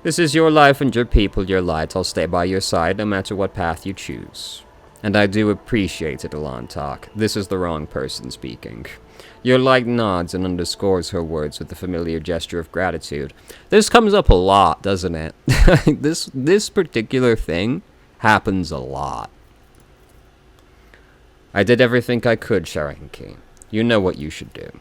This is your life and your people, your light. I'll stay by your side no matter what path you choose. And I do appreciate it, Alantok. This is the wrong person speaking. Your light nods and underscores her words with the familiar gesture of gratitude. This comes up a lot, doesn't it? This particular thing happens a lot. I did everything I could, Shirenke. You know what you should do.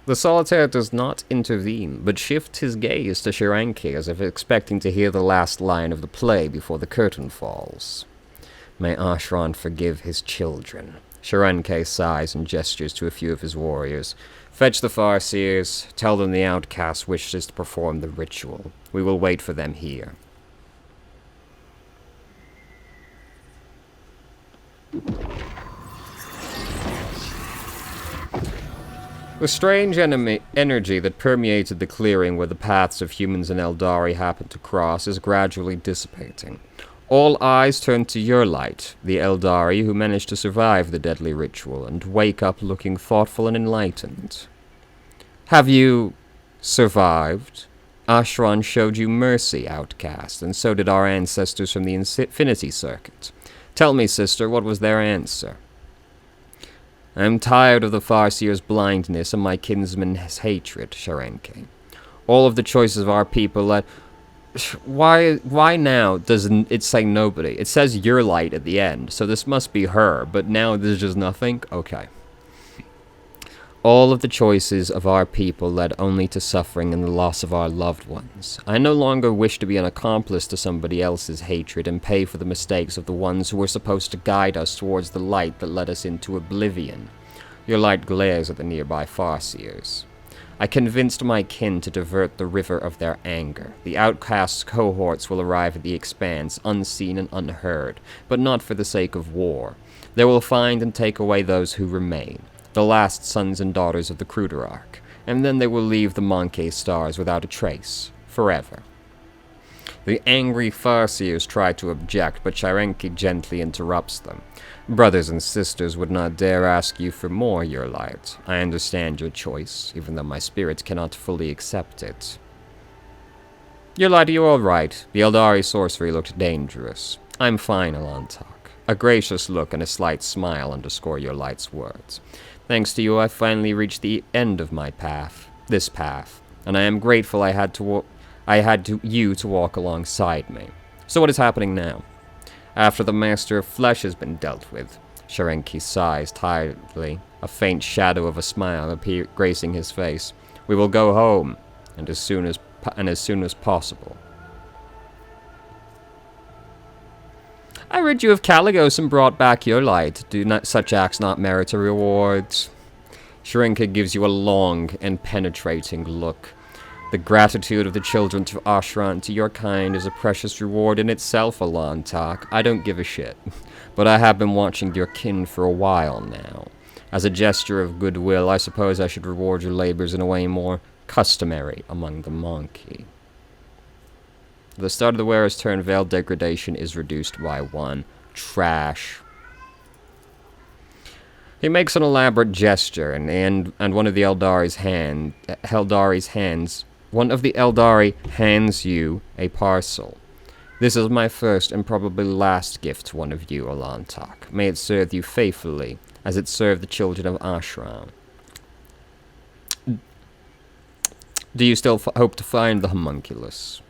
The solitaire does not intervene, but shifts his gaze to Shirenke as if expecting to hear the last line of the play before the curtain falls. May Ashran forgive his children. Shirenke sighs and gestures to a few of his warriors. Fetch the Farseers. Tell them the outcast wishes to perform the ritual. We will wait for them here. The strange energy that permeated the clearing where the paths of humans and Eldari happened to cross is gradually dissipating. All eyes turn to your light, the Eldari who managed to survive the deadly ritual and wake up looking thoughtful and enlightened. Have you survived? Ashran showed you mercy, outcast, and so did our ancestors from the Infinity Circuit. Tell me, sister, what was their answer? I am tired of the Farseer's blindness and my kinsman's hatred, Shirenke. All of the choices of our people let... Why now doesn't it say nobody? It says your light at the end, so this must be her, but now there's just nothing? Okay. All of the choices of our people led only to suffering and the loss of our loved ones. I no longer wish to be an accomplice to somebody else's hatred and pay for the mistakes of the ones who were supposed to guide us towards the light that led us into oblivion. Your light glares at the nearby Farseers. I convinced my kin to divert the river of their anger. The outcast cohorts will arrive at the expanse, unseen and unheard, but not for the sake of war. They will find and take away those who remain, the last sons and daughters of the Cruderark, and then they will leave the Monkey stars without a trace, forever. The angry Farseers try to object, but Cherenki gently interrupts them. Brothers and sisters would not dare ask you for more, your light. I understand your choice, even though my spirit cannot fully accept it. Your light, you're all right. The Eldari sorcery looked dangerous. I'm fine, Alantak. A gracious look and a slight smile underscore your light's words. Thanks to you, I finally reached the end of my path. This path. And I am grateful I had you to walk alongside me. So what is happening now? After the Master of Flesh has been dealt with, Cherenki sighs tiredly, a faint shadow of a smile gracing his face. We will go home, and as soon as possible. I rid you of Caligos and brought back your light. Do not such acts not merit a reward? Cherenki gives you a long and penetrating look. The gratitude of the children of Ashran to your kind is a precious reward in itself, Alantak. I don't give a shit. But I have been watching your kin for a while now. As a gesture of goodwill, I suppose I should reward your labors in a way more customary among the Monkey. At the start of the wearer's turn, veiled degradation is reduced by 1. Trash. He makes an elaborate gesture, and one of the Eldari's hands you a parcel. This is my first and probably last gift to one of you, Alantak. May it serve you faithfully, as it served the children of Ashram. Do you still hope to find the homunculus?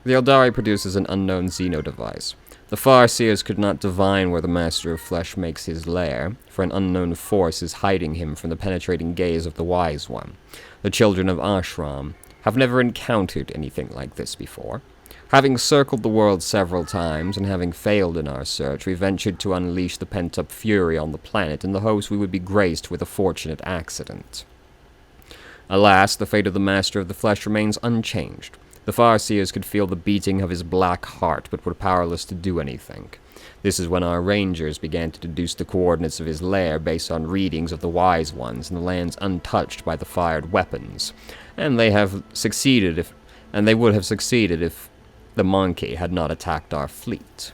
The Eldari produces an unknown Xeno device. The Farseers could not divine where the Master of Flesh makes his lair, for an unknown force is hiding him from the penetrating gaze of the Wise One. The children of Ashram have never encountered anything like this before. Having circled the world several times, and having failed in our search, we ventured to unleash the pent-up fury on the planet in the hopes we would be graced with a fortunate accident. Alas, the fate of the Master of the Flesh remains unchanged. The Farseers could feel the beating of his black heart, but were powerless to do anything. This is when our rangers began to deduce the coordinates of his lair based on readings of the Wise Ones in the lands untouched by the fired weapons. And they would have succeeded if the Monkey had not attacked our fleet.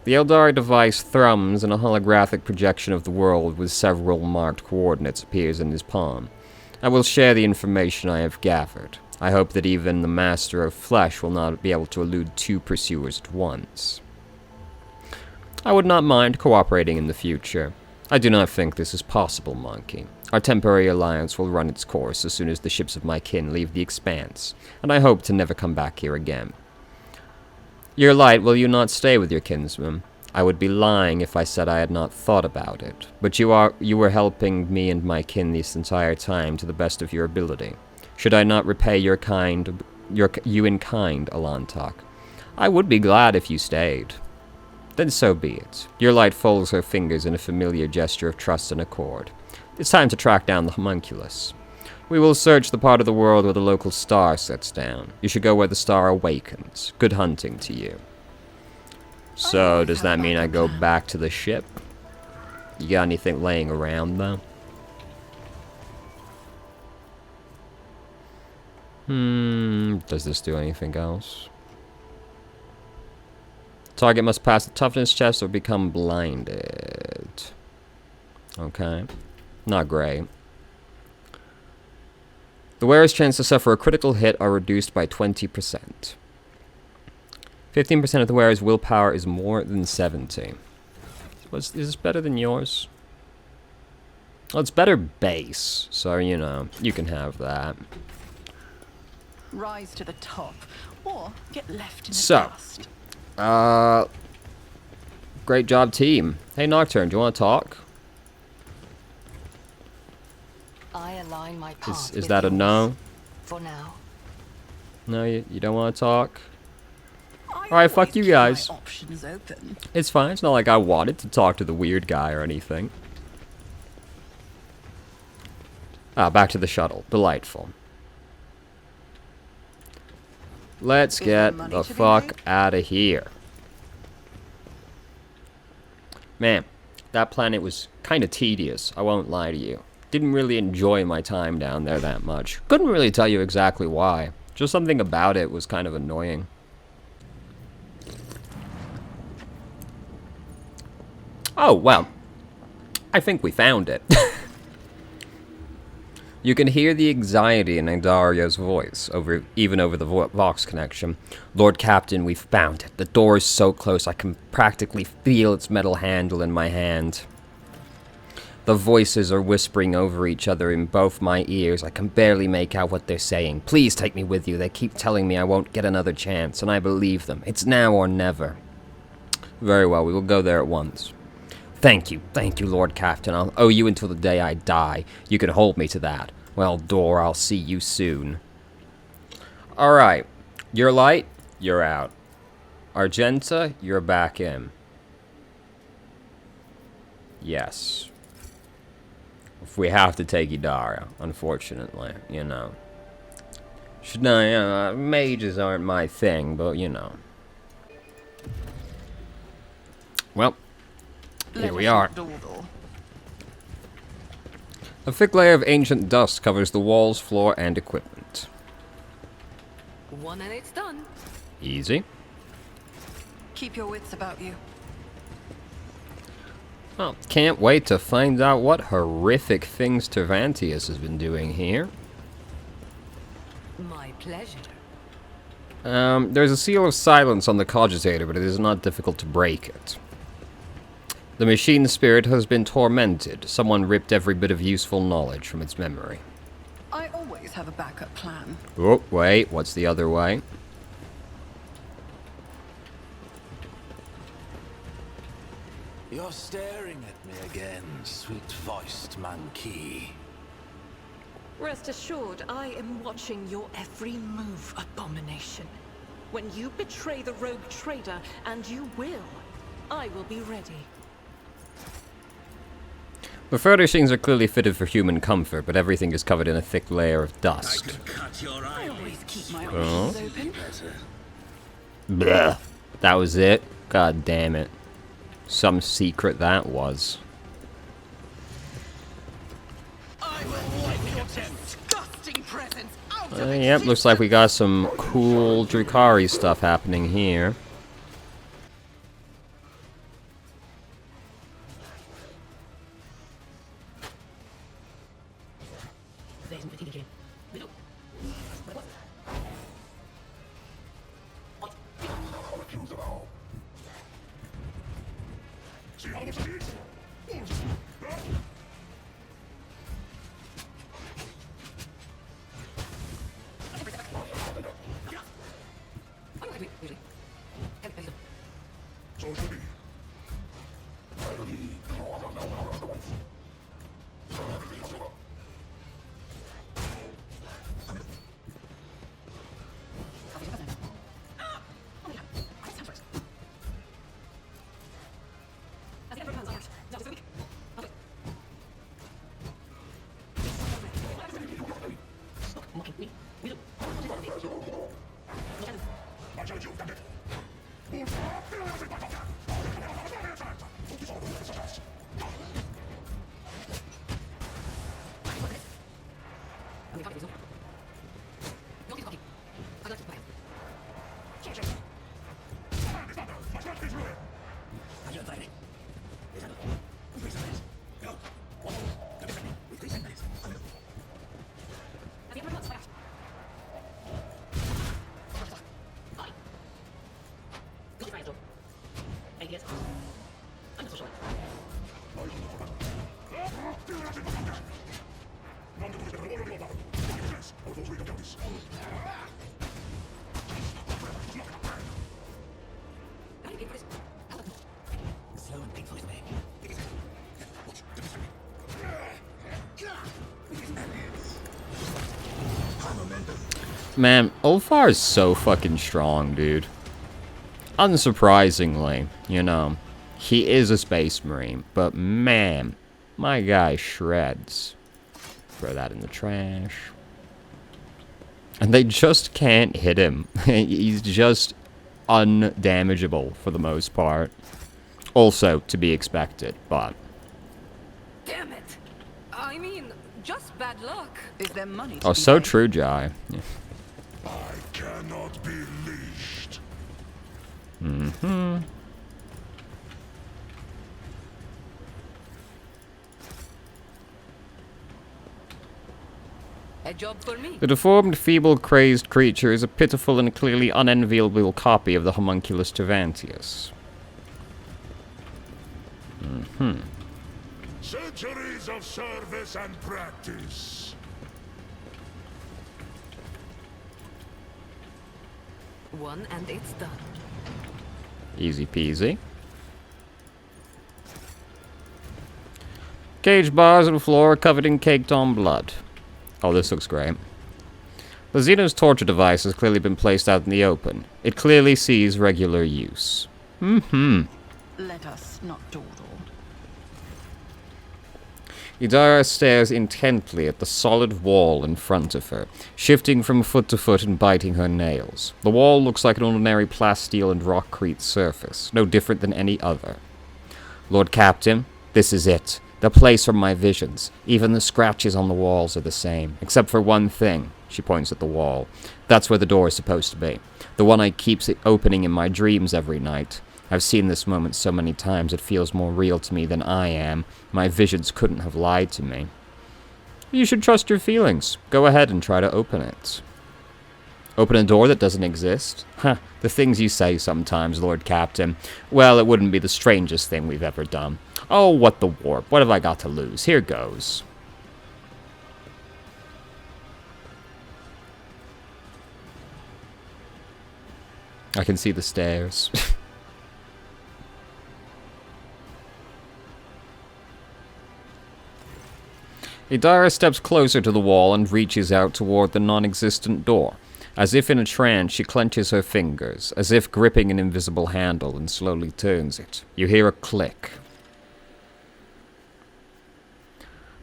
The Eldari device thrums, and a holographic projection of the world with several marked coordinates appears in his palm. I will share the information I have gathered. I hope that even the Master of Flesh will not be able to elude 2 pursuers at once. I would not mind cooperating in the future. I do not think this is possible, Monkey. Our temporary alliance will run its course as soon as the ships of my kin leave the Expanse, and I hope to never come back here again. Your light, will you not stay with your kinsman? I would be lying if I said I had not thought about it, but you were helping me and my kin this entire time to the best of your ability. Should I not repay you in kind, Alantak? I would be glad if you stayed. Then so be it. Your light folds her fingers in a familiar gesture of trust and accord. It's time to track down the homunculus. We will search the part of the world where the local star sets down. You should go where the star awakens. Good hunting to you. So, does that mean I go back to the ship? You got anything laying around, though? Does this do anything else? Target must pass the toughness test or become blinded. Okay. Not great. The wearer's chance to suffer a critical hit are reduced by 20%. 15% of the wearer's willpower is more than 70. Is this better than yours? Well, it's better base, so, you know, you can have that. Rise to the top, or get left in the dust. Great job, team. Hey, Nocturne, do you want to talk? I align my path Is that a no? For now. No, you don't want to talk? Alright, fuck you guys. Options open. It's fine. It's not like I wanted to talk to the weird guy or anything. Back to the shuttle. Delightful. Let's get the fuck out of here. Man, that planet was kind of tedious, I won't lie to you. Didn't really enjoy my time down there that much. Couldn't really tell you exactly why. Just something about it was kind of annoying. Oh, well. I think we found it. You can hear the anxiety in Andario's voice, even over the Vox connection. Lord Captain, we've found it. The door is so close I can practically feel its metal handle in my hand. The voices are whispering over each other in both my ears. I can barely make out what they're saying. Please take me with you. They keep telling me I won't get another chance, and I believe them. It's now or never. Very well, we will go there at once. Thank you, Lord Captain. I'll owe you until the day I die. You can hold me to that. Well, Door, I'll see you soon. Alright. You're light, you're out. Argenta, you're back in. Yes. If we have to take Idaria, unfortunately, you know. Mages aren't my thing, but, you know. Well, here we are. A thick layer of ancient dust covers the walls, floor, and equipment. One and it's done. Easy. Keep your wits about you. Well, can't wait to find out what horrific things Tervantius has been doing here. My pleasure. There's a seal of silence on the cogitator, but it is not difficult to break it. The machine spirit has been tormented. Someone ripped every bit of useful knowledge from its memory. I always have a backup plan. Oh, wait, what's the other way? You're staring at me again, sweet-voiced monkey. Rest assured, I am watching your every move, Abomination. When you betray the rogue trader, and you will, I will be ready. The furnishings are clearly fitted for human comfort, but everything is covered in a thick layer of dust. I always keep my options open. Blech. That was it? God damn it. Some secret that was. I will wipe your disgusting presence out of Yep, looks like we got some cool Drukhari stuff happening here. Man, Ulfar is so fucking strong, dude. Unsurprisingly, you know. He is a space marine, but man, my guy shreds. Throw that in the trash. And they just can't hit him. He's just undamageable for the most part. Also to be expected, but... Damn it! I mean, just bad luck. Is there money to Oh, be so made? true, Jai. Yeah. I cannot be leashed. Mm-hmm. A job for me. The deformed, feeble, crazed creature is a pitiful and clearly unenviable copy of the homunculus Tervantius. Centuries of service and practice. One and it's done. Easy peasy. Cage bars and floor covered in caked-on blood. Oh, this looks great. The Xeno's torture device has clearly been placed out in the open. It clearly sees regular use. Let us not dawdle. Idara stares intently at the solid wall in front of her, shifting from foot to foot and biting her nails. The wall looks like an ordinary plasteel and rockcrete surface, no different than any other. Lord Captain, this is it. The place from my visions. Even the scratches on the walls are the same, except for one thing. She points at the wall. That's where the door is supposed to be. The one I keep opening in my dreams every night. I've seen this moment so many times it feels more real to me than I am. My visions couldn't have lied to me. You should trust your feelings. Go ahead and try to open it. Open a door that doesn't exist? Huh, the things you say sometimes, Lord Captain. Well, it wouldn't be the strangest thing we've ever done. Oh, what the warp. What have I got to lose? Here goes. I can see the stairs. Idara steps closer to the wall and reaches out toward the non-existent door. As if in a trance, she clenches her fingers, as if gripping an invisible handle, and slowly turns it. You hear a click.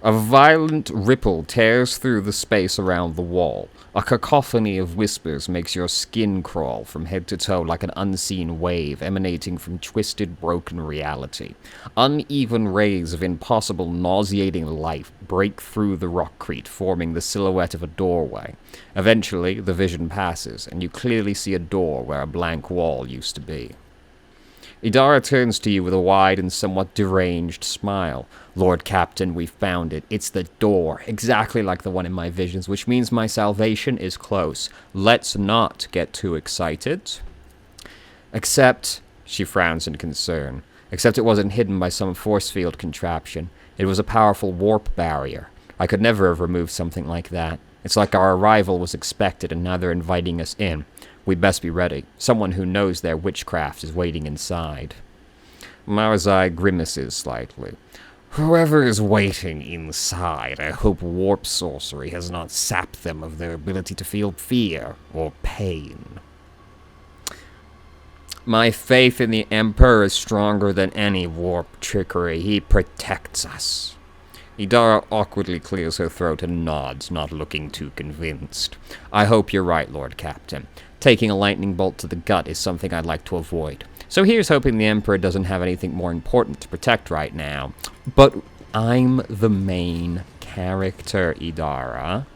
A violent ripple tears through the space around the wall. A cacophony of whispers makes your skin crawl from head to toe like an unseen wave emanating from twisted, broken reality. Uneven rays of impossible, nauseating light break through the rockcrete, forming the silhouette of a doorway. Eventually, the vision passes, and you clearly see a door where a blank wall used to be. Idara turns to you with a wide and somewhat deranged smile. Lord Captain, we found it. It's the door, exactly like the one in my visions, which means my salvation is close. Let's not get too excited. Except, she frowns in concern, except it wasn't hidden by some force field contraption. It was a powerful warp barrier. I could never have removed something like that. It's like our arrival was expected and now they're inviting us in. We'd best be ready. Someone who knows their witchcraft is waiting inside. Marazai grimaces slightly. Whoever is waiting inside, I hope warp sorcery has not sapped them of their ability to feel fear or pain. My faith in the Emperor is stronger than any warp trickery. He protects us. Idara awkwardly clears her throat and nods, not looking too convinced. I hope you're right, Lord Captain. Taking a lightning bolt to the gut is something I'd like to avoid. So here's hoping the Emperor doesn't have anything more important to protect right now. But I'm the main character, Idara.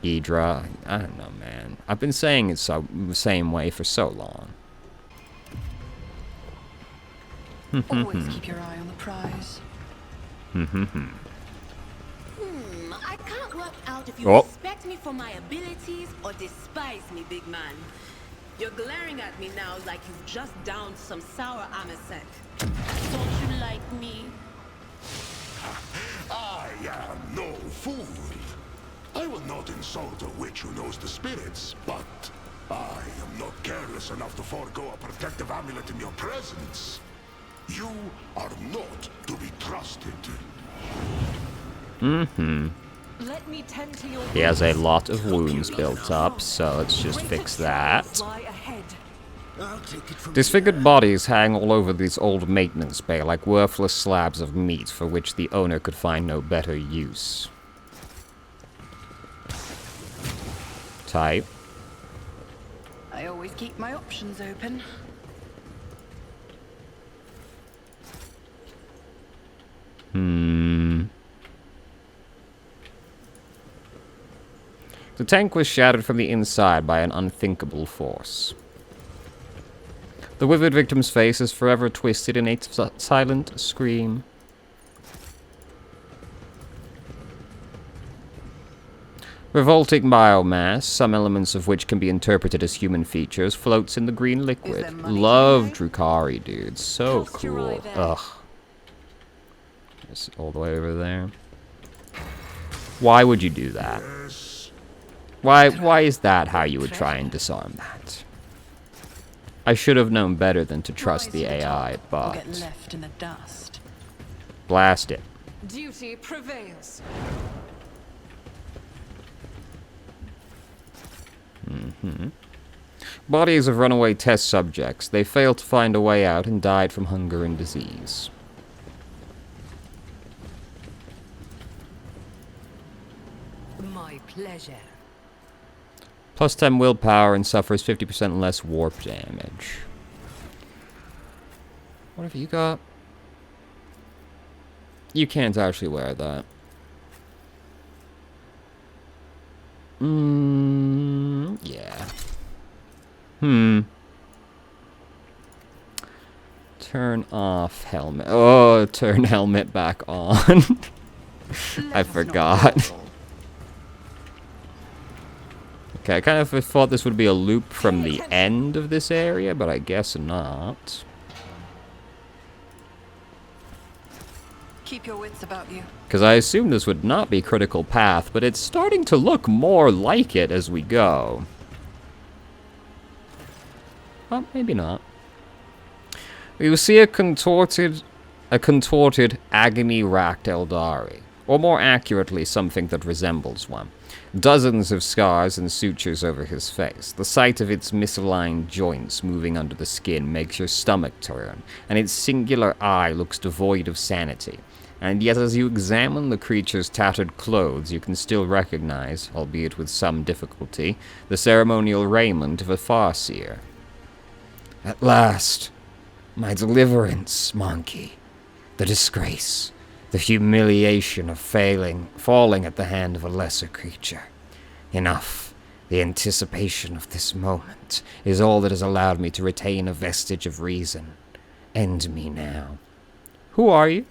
Idra, I don't know, man. I've been saying it the same way for so long. Always keep your eye on the prize. I can't work out if you respect me for my abilities or despise me, big man. You're glaring at me now like you've just downed some sour amasec. Don't you like me? I am no fool. I will not insult a witch who knows the spirits, but I am not careless enough to forego a protective amulet in your presence. You are not to be trusted. Let me tend to your He has a lot of wounds built up, so let's just fix that. lie ahead. Disfigured bodies hang all over this old maintenance bay like worthless slabs of meat for which the owner could find no better use. Type. I always keep my options open. The tank was shattered from the inside by an unthinkable force. The withered victim's face is forever twisted in a silent scream. Revolting biomass, some elements of which can be interpreted as human features, floats in the green liquid. Love Drukari, dude. So cool. Ugh. It's all the way over there. Why would you do that? Why is that how you would try and disarm that? I should have known better than to trust the AI, but... Get left in the dust. Blast it. Duty prevails. Bodies of runaway test subjects. They failed to find a way out and died from hunger and disease. My pleasure. Plus 10 willpower and suffers 50% less warp damage. What have you got? You can't actually wear that. Yeah. Turn off helmet. Oh, turn helmet back on. I forgot. Okay, I kind of thought this would be a loop from the end of this area, but I guess not. Keep your wits about you. Because I assumed this would not be critical path, but it's starting to look more like it as we go. Well, maybe not. We will see a contorted, agony-racked Eldari. Or more accurately, something that resembles one. Dozens of scars and sutures over his face. The sight of its misaligned joints moving under the skin makes your stomach turn, and its singular eye looks devoid of sanity. And yet as you examine the creature's tattered clothes, you can still recognize, albeit with some difficulty, the ceremonial raiment of a farseer. At last, my deliverance, monkey. The disgrace. The humiliation of falling at the hand of a lesser creature. Enough. The anticipation of this moment is all that has allowed me to retain a vestige of reason. End me now. Who are you?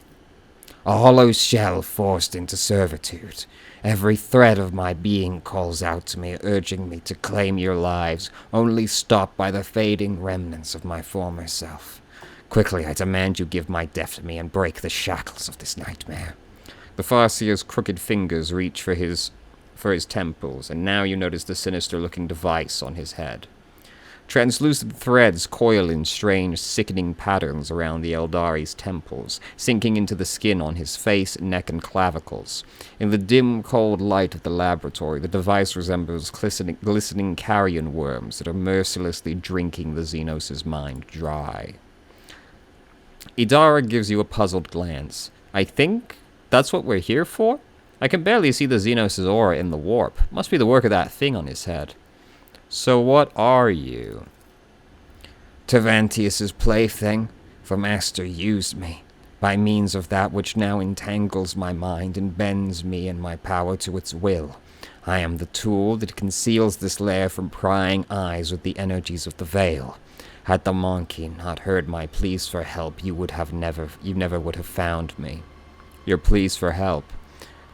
A hollow shell forced into servitude. Every thread of my being calls out to me, urging me to claim your lives, only stopped by the fading remnants of my former self. Quickly, I demand you give my death to me and break the shackles of this nightmare. The Farseer's crooked fingers reach for his temples, and now you notice the sinister-looking device on his head. Translucent threads coil in strange, sickening patterns around the Eldari's temples, sinking into the skin on his face, neck, and clavicles. In the dim, cold light of the laboratory, the device resembles glistening carrion worms that are mercilessly drinking the Xenos' mind dry. Idara gives you a puzzled glance. I think that's what we're here for? I can barely see the Xenos' aura in the warp. Must be the work of that thing on his head. So what are you? Tavantius' plaything, for Master used me, by means of that which now entangles my mind and bends me and my power to its will. I am the tool that conceals this lair from prying eyes with the energies of the veil. Had the monkey not heard my pleas for help, you never would have found me. Your pleas for help.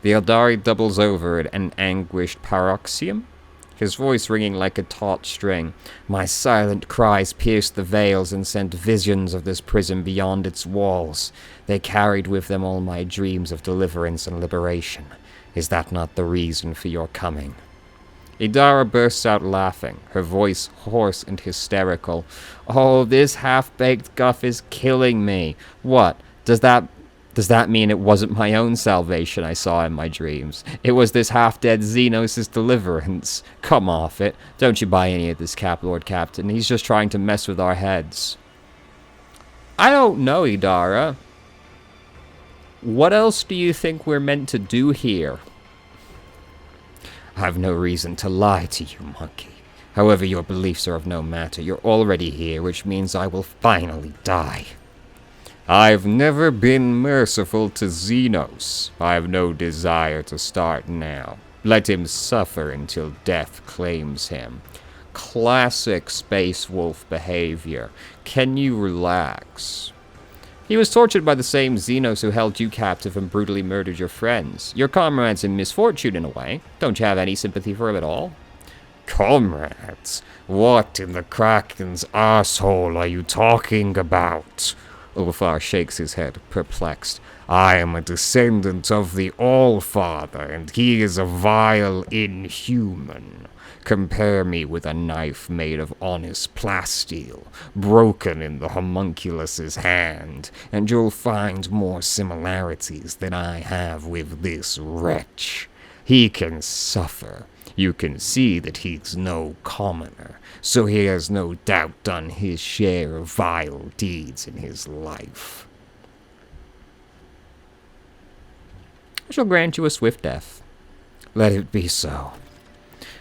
The Eldari doubles over at an anguished paroxysm, his voice ringing like a taut string. My silent cries pierced the veils and sent visions of this prison beyond its walls. They carried with them all my dreams of deliverance and liberation. Is that not the reason for your coming? Idara bursts out laughing, her voice hoarse and hysterical. Oh, this half-baked guff is killing me. What? Does that mean it wasn't my own salvation I saw in my dreams? It was this half-dead Xenos' deliverance. Come off it. Don't you buy any of this, Lord Captain. He's just trying to mess with our heads. I don't know, Idara. What else do you think we're meant to do here? I've no reason to lie to you, monkey. However, your beliefs are of no matter. You're already here, which means I will finally die. I've never been merciful to Xenos. I've no desire to start now. Let him suffer until death claims him. Classic Space Wolf behavior. Can you relax? He was tortured by the same Xenos who held you captive and brutally murdered your friends. Your comrades in misfortune, in a way. Don't you have any sympathy for him at all? Comrades? What in the Kraken's asshole are you talking about? Ulfar shakes his head, perplexed. I am a descendant of the All-Father, and he is a vile inhuman. Compare me with a knife made of honest plasteel, broken in the homunculus's hand, and you'll find more similarities than I have with this wretch. He can suffer. You can see that he's no commoner, so he has no doubt done his share of vile deeds in his life. I shall grant you a swift death. Let it be so.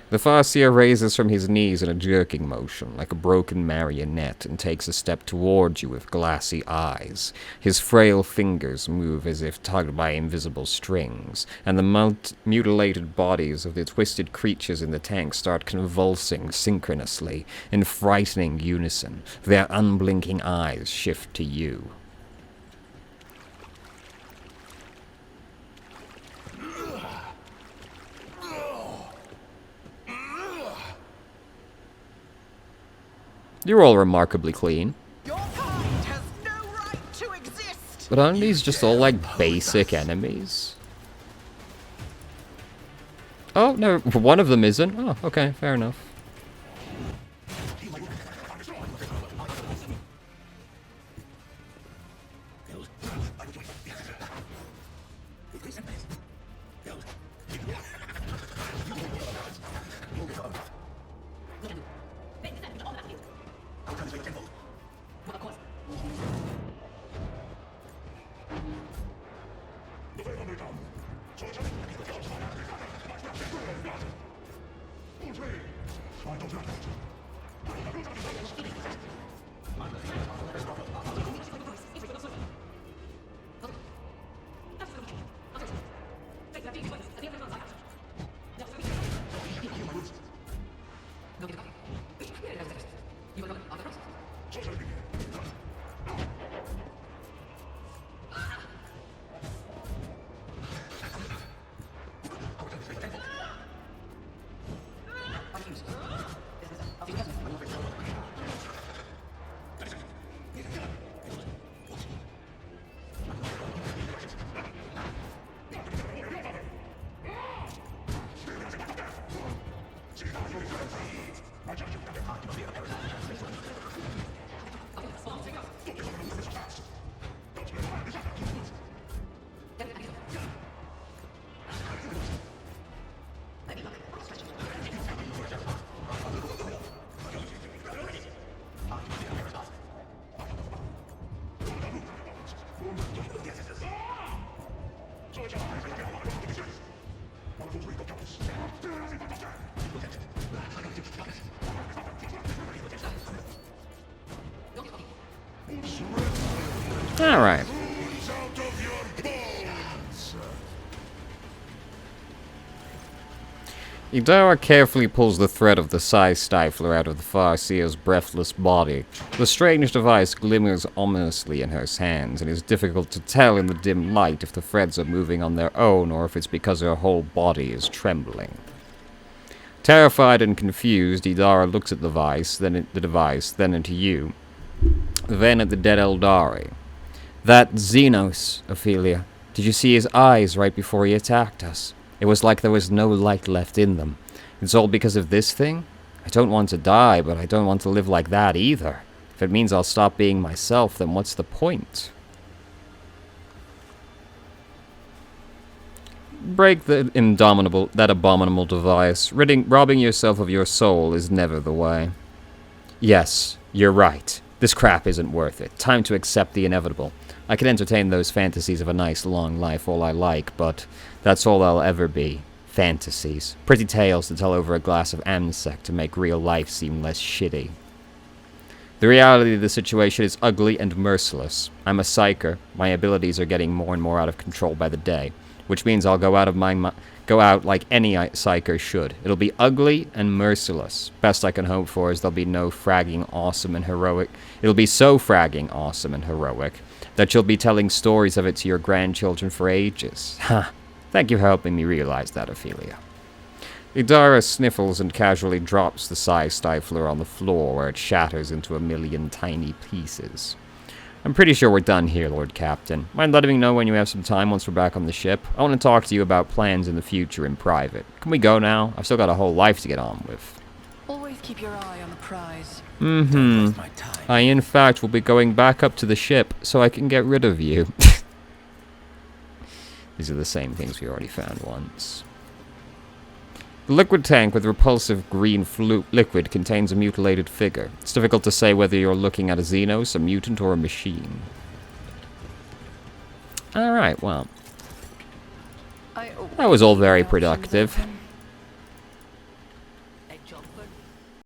The Farseer raises from his knees in a jerking motion, like a broken marionette, and takes a step towards you with glassy eyes. His frail fingers move as if tugged by invisible strings, and the mutilated bodies of the twisted creatures in the tank start convulsing synchronously, in frightening unison. Their unblinking eyes shift to you. You're all remarkably clean. Your kind has no right to exist. But aren't these just all like basic enemies? Oh, no, one of them isn't. Oh, okay, fair enough. Alright. Idara carefully pulls the thread of the Psi Stifler out of the Farseer's breathless body. The strange device glimmers ominously in her hands, and it is difficult to tell in the dim light if the threads are moving on their own or if it's because her whole body is trembling. Terrified and confused, Idara looks at the device, then into you, then at the dead Eldari. That Xenos, Ophelia. Did you see his eyes right before he attacked us? It was like there was no light left in them. It's all because of this thing? I don't want to die, but I don't want to live like that either. If it means I'll stop being myself, then what's the point? Break that abominable device. Robbing yourself of your soul is never the way. Yes, you're right. This crap isn't worth it. Time to accept the inevitable. I can entertain those fantasies of a nice long life all I like, but that's all I'll ever be. Fantasies. Pretty tales to tell over a glass of Amsec to make real life seem less shitty. The reality of the situation is ugly and merciless. I'm a psyker. My abilities are getting more and more out of control by the day, which means I'll go out of my go out like any psycho should. It'll be ugly and merciless. Best I can hope for is there'll be no fragging awesome and heroic. It'll be so fragging awesome and heroic that you'll be telling stories of it to your grandchildren for ages. Ha! Thank you for helping me realize that, Ophelia. Idara sniffles and casually drops the Psi Stifler on the floor where it shatters into a million tiny pieces. I'm pretty sure we're done here, Lord Captain. Mind letting me know when you have some time once we're back on the ship? I want to talk to you about plans in the future in private. Can we go now? I've still got a whole life to get on with. Always keep your eye on the prize. I, in fact, will be going back up to the ship so I can get rid of you. These are the same things we already found once. The liquid tank with repulsive green liquid contains a mutilated figure. It's difficult to say whether you're looking at a Xenos, a mutant, or a machine. Alright, well. That was all very productive.